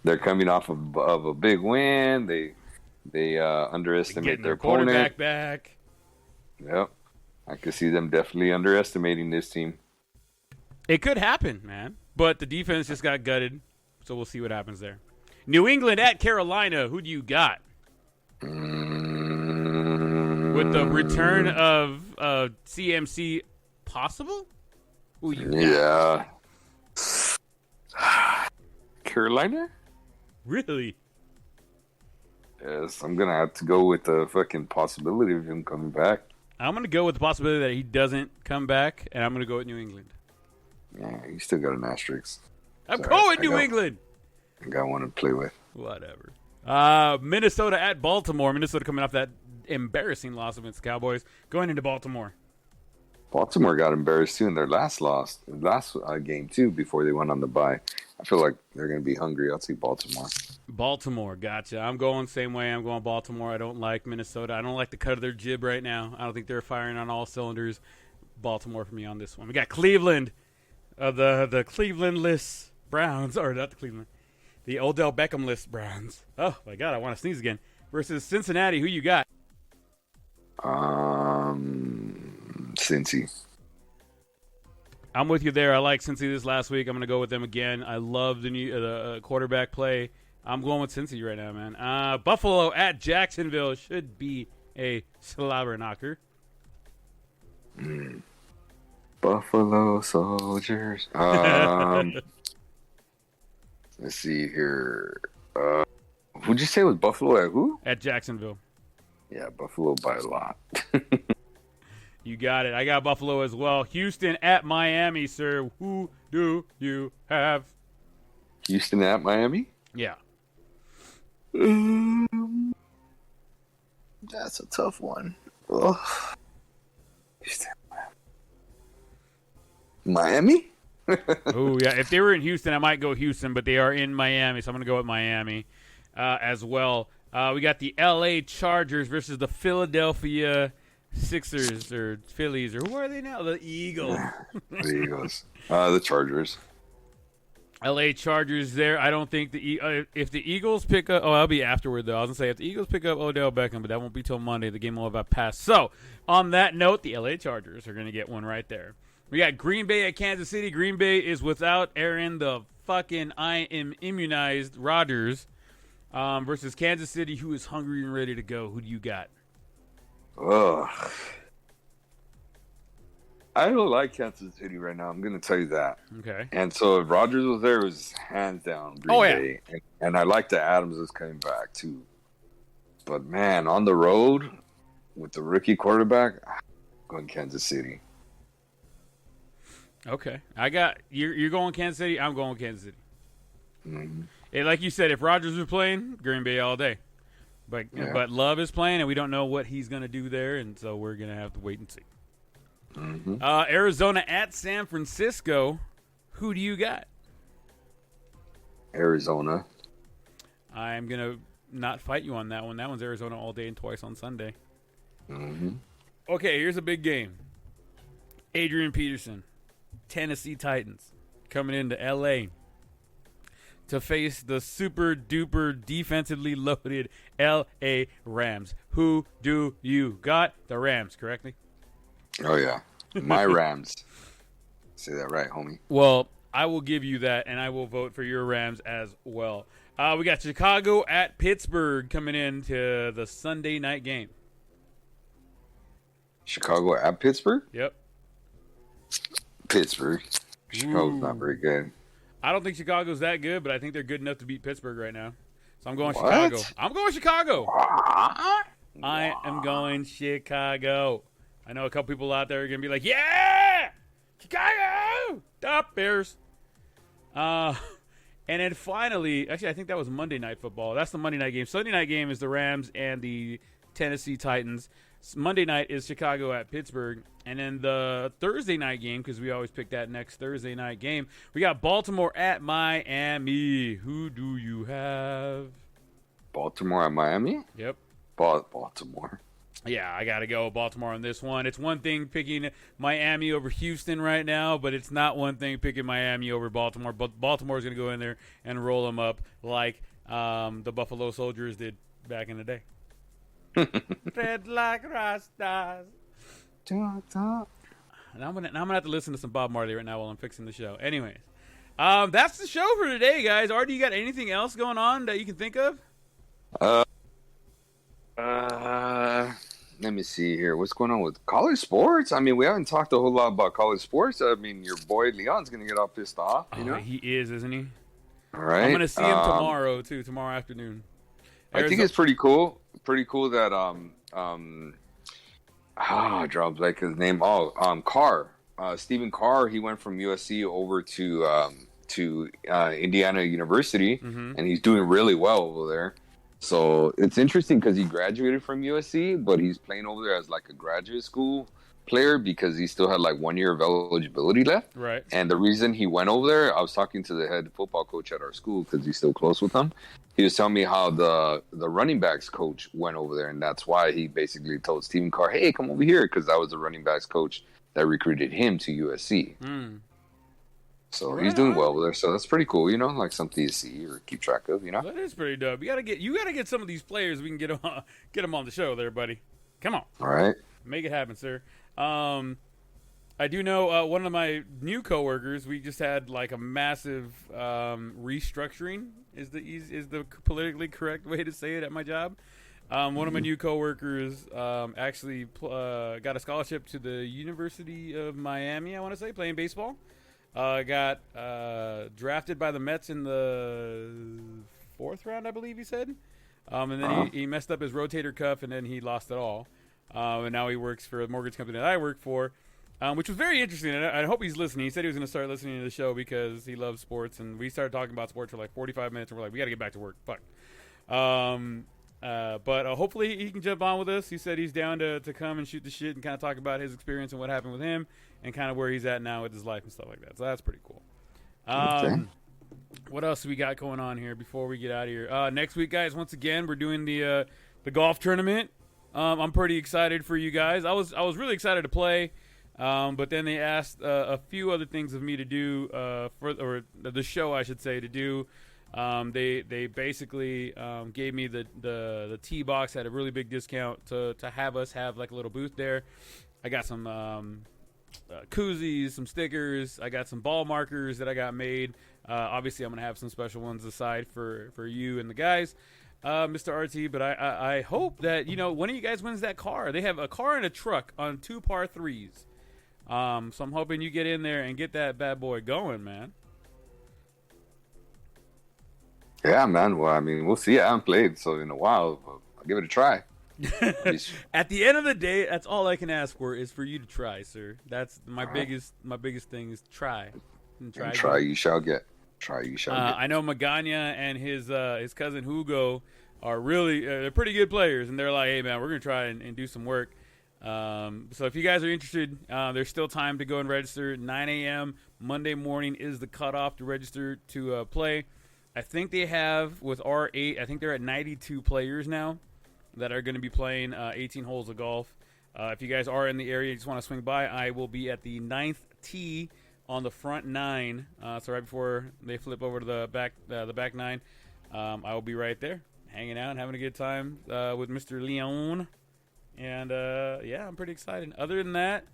S2: They're coming off of a big win. They underestimate their
S1: quarterback
S2: opponent.
S1: back.
S2: Yep. I could see them definitely underestimating this team.
S1: It could happen, man. But the defense just got gutted, so we'll see what happens there. New England at Carolina. Who do you got? With the return of CMC possible? Who you got?
S2: Yeah. Carolina?
S1: Really?
S2: Yes, I'm going to have to go with the fucking possibility of him coming back.
S1: I'm going to go with the possibility that he doesn't come back, and I'm going to go with New England.
S2: Yeah, you still got an asterisk.
S1: I'm going New England.
S2: I got one to play with.
S1: Whatever. Minnesota at Baltimore. Minnesota coming off that embarrassing loss against the Cowboys. Going into Baltimore.
S2: Baltimore got embarrassed too in their last game too before they went on the bye. I feel like they're going to be hungry. I'll take Baltimore.
S1: Baltimore, gotcha. I'm going same way. I'm going Baltimore. I don't like Minnesota. I don't like the cut of their jib right now. I don't think they're firing on all cylinders. Baltimore for me on this one. We got Cleveland, the Cleveland-less Browns, or not the Cleveland, the Odell Beckham-less Browns. Oh my God, I want to sneeze again. Versus Cincinnati. Who you got?
S2: Cincy.
S1: I'm with you there. I like Cincy this last week. I'm going to go with them again. I love the new quarterback play. I'm going with Cincy right now, man. Buffalo at Jacksonville should be a slobber knocker.
S2: Buffalo Soldiers. Let's see here. Who'd you say was Buffalo at who?
S1: At Jacksonville.
S2: Yeah, Buffalo by a lot.
S1: You got it. I got Buffalo as well. Houston at Miami, sir. Who do you have?
S2: Houston at Miami?
S1: Yeah.
S2: That's a tough one. Ugh. Houston. Miami?
S1: Oh, yeah. If they were in Houston, I might go Houston, but they are in Miami, so I'm going to go with Miami as well. We got the L.A. Chargers versus the Philadelphia Sixers or Phillies, or who are they now? The Eagles.
S2: The Eagles. The Chargers.
S1: L.A. Chargers there. I don't think if the Eagles pick up – I'll be afterward, though. I was going to say if the Eagles pick up Odell Beckham, but that won't be till Monday. The game will have passed. So, on that note, the L.A. Chargers are going to get one right there. We got Green Bay at Kansas City. Green Bay is without Aaron the fucking I am immunized Rodgers versus Kansas City, who is hungry and ready to go. Who do you got?
S2: Ugh. I don't like Kansas City right now. I'm going to tell you that.
S1: Okay.
S2: And so if Rodgers was there, it was hands down Green Bay. And I like that Adams is coming back too. But man, on the road with the rookie quarterback, I'm going Kansas City.
S1: Okay. You're going Kansas City. I'm going Kansas City.
S2: Mm-hmm.
S1: And like you said, if Rodgers was playing, Green Bay all day. But Love is playing, and we don't know what he's going to do there, and so we're going to have to wait and see.
S2: Mm-hmm.
S1: Arizona at San Francisco. Who do you got?
S2: Arizona.
S1: I'm going to not fight you on that one. That one's Arizona all day and twice on Sunday.
S2: Mm-hmm.
S1: Okay, here's a big game. Adrian Peterson, Tennessee Titans, coming into L.A. to face the super-duper defensively loaded L.A. Rams. Who do you got? The Rams, correctly?
S2: Oh, yeah. My Rams. Say that right, homie.
S1: Well, I will give you that, and I will vote for your Rams as well. We got Chicago at Pittsburgh coming into the Sunday night game.
S2: Chicago at Pittsburgh?
S1: Yep.
S2: Pittsburgh. Chicago's not very good.
S1: I don't think Chicago's that good, but I think they're good enough to beat Pittsburgh right now. So I'm going
S2: What?
S1: Chicago. I'm going Chicago.
S2: What?
S1: I am going Chicago. I know a couple people out there are going to be like, yeah, Chicago, the Bears. And then finally, actually, I think that was Monday Night Football. That's the Monday night game. Sunday night game is the Rams and the Tennessee Titans. Monday night is Chicago at Pittsburgh. And then the Thursday night game, because we always pick that next Thursday night game, we got Baltimore at Miami. Who do you have?
S2: Baltimore at Miami?
S1: Yep.
S2: Baltimore.
S1: Yeah, I got to go Baltimore on this one. It's one thing picking Miami over Houston right now, but it's not one thing picking Miami over Baltimore. But Baltimore's going to go in there and roll them up like the Buffalo Soldiers did back in the day. Red like Rastas. And I'm gonna have to listen to some Bob Marley right now while I'm fixing the show. Anyways, that's the show for today, guys. Artie, you got anything else going on that you can think of?
S2: Let me see here. What's going on with college sports? I mean, we haven't talked a whole lot about college sports. I mean, your boy Leon's gonna get all pissed off. You know,
S1: he is, isn't he?
S2: All right.
S1: I'm gonna see him tomorrow too. Tomorrow afternoon.
S2: I think it's pretty cool. Pretty cool that I dropped like his name. Carr. Stephen Carr. He went from USC over to Indiana University, and he's doing really well over there. So it's interesting because he graduated from USC, but he's playing over there as like a graduate school player because he still had like 1 year of eligibility left.
S1: Right.
S2: And the reason he went over there, I was talking to the head football coach at our school because he's still close with him. He was telling me how the running backs coach went over there, and that's why he basically told Stephen Carr, "Hey, come over here," because that was the running backs coach that recruited him to USC. So he's doing well over there. So that's pretty cool, you know, like something to see or keep track of, you know.
S1: That is pretty dope. You gotta get some of these players. We can get them on the show there, buddy. Come on.
S2: All right.
S1: Make it happen, sir. I do know one of my new coworkers. We just had like a massive restructuring. Is the politically correct way to say it at my job? One of my new coworkers actually got a scholarship to the University of Miami. I want to say playing baseball. Got drafted by the Mets in the 4th round, I believe he said. And then he messed up his rotator cuff, and then he lost it all. And now he works for a mortgage company that I work for, which was very interesting. And I hope he's listening. He said he was going to start listening to the show because he loves sports. And we started talking about sports for like 45 minutes, and we're like, we got to get back to work. Fuck. But hopefully he can jump on with us. He said he's down to come and shoot the shit and kind of talk about his experience and what happened with him and kind of where he's at now with his life and stuff like that. So that's pretty cool.
S2: Okay.
S1: What else do we got going on here before we get out of here? Next week, guys, once again, we're doing the golf tournament. I'm pretty excited for you guys. I was really excited to play, but then they asked a few other things of me to do or the show, I should say, to do. They basically gave me the tee box at a really big discount to have us have like a little booth there. I got some koozies, some stickers. I got some ball markers that I got made. Obviously, I'm gonna have some special ones aside for you and the guys, Mr. RT. But I hope that one of you guys wins that car. They have a car and a truck on 2 par 3s. So I'm hoping you get in there and get that bad boy going, man.
S2: Yeah, man. Well, I mean, we'll see. I haven't played so in a while. I'll give it a try.
S1: At the end of the day, that's all I can ask for is for you to try, sir. That's my biggest thing is try.
S2: And try you shall get. Try you shall get.
S1: I know Magana and his cousin Hugo are really they're pretty good players, and they're like, hey man, we're gonna try and do some work. So if you guys are interested, there's still time to go and register. 9 a.m. Monday morning is the cutoff to register to play. I think they have, with R8, I think they're at 92 players now that are going to be playing 18 holes of golf. If you guys are in the area and just want to swing by, I will be at the 9th tee on the front 9. So right before they flip over to the back 9, I will be right there, hanging out, having a good time with Mr. Leon. And, yeah, I'm pretty excited. Other than that,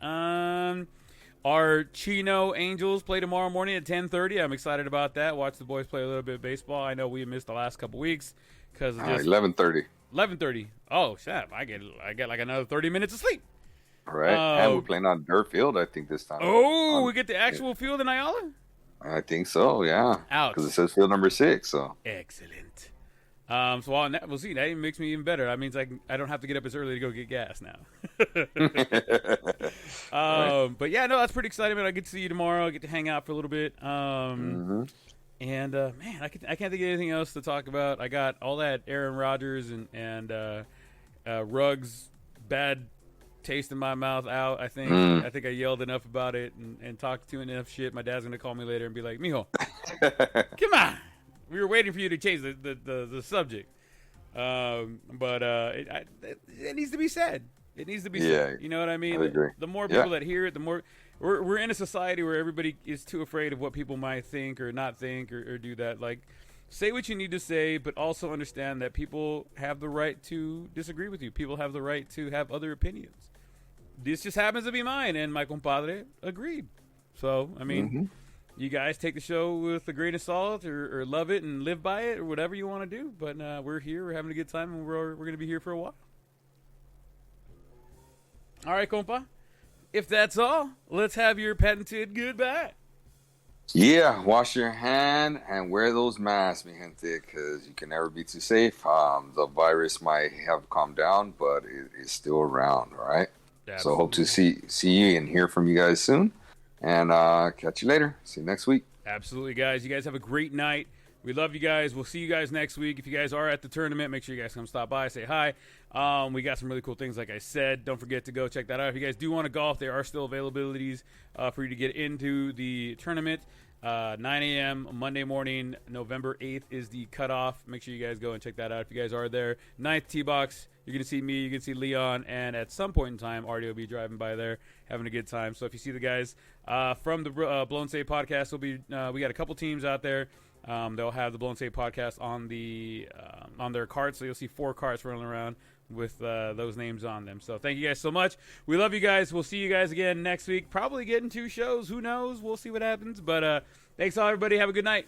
S1: our Chino Angels play tomorrow morning at 10:30. I'm excited about that. Watch the boys play a little bit of baseball. I know we missed the last couple weeks because of just
S2: 11:30.
S1: 11:30. Oh, shit! I get like another 30 minutes of sleep.
S2: All right. time. We're playing on dirt field, I think, this time.
S1: Oh, we get the actual field in Ayala?
S2: I think so, yeah.
S1: Ouch.
S2: Because it says field number 6, so.
S1: Excellent. So on that, we'll see. That even makes me even better. That means I don't have to get up as early to go get gas now. But yeah, no, that's pretty exciting. Man, I get to see you tomorrow. I get to hang out for a little bit. And man, I can't think of anything else to talk about. I got all that Aaron Rodgers and Ruggs bad taste in my mouth out. I think I yelled enough about it and talked to enough shit. My dad's gonna call me later and be like, "Mijo, come on." We were waiting for you to change the subject, but it needs to be said. It needs to be said. You know what I mean?
S2: I agree.
S1: The more people that hear it, the more we're in a society where everybody is too afraid of what people might think or not think or do that. Like, say what you need to say, but also understand that people have the right to disagree with you. People have the right to have other opinions. This just happens to be mine, and my compadre agreed. So, I mean, you guys take the show with a grain of salt or love it and live by it or whatever you want to do. But we're here. We're having a good time, and we're going to be here for a while. All right, compa. If that's all, let's have your patented goodbye.
S2: Yeah, wash your hand and wear those masks, mi gente, because you can never be too safe. The virus might have calmed down, but it is still around, all right? Absolutely. So hope to see you and hear from you guys soon. And catch you later. See you next week.
S1: Absolutely, guys. You guys have a great night. We love you guys. We'll see you guys next week. If you guys are at the tournament, make sure you guys come stop by, say hi. We got some really cool things, like I said. Don't forget to go check that out. If you guys do want to golf, there are still availabilities for you to get into the tournament. 9 a.m. Monday morning, November 8th is the cutoff. Make sure you guys go and check that out. If you guys are there, 9th tee box. You're going to see me, you're going to see Leon, and at some point in time, Artie will be driving by there, having a good time. So if you see the guys from the Blown Safe podcast, we got a couple teams out there. They'll have the Blown Safe podcast on their carts, so you'll see 4 carts running around with those names on them. So thank you guys so much. We love you guys. We'll see you guys again next week. Probably getting 2 shows. Who knows? We'll see what happens. But thanks all, everybody. Have a good night.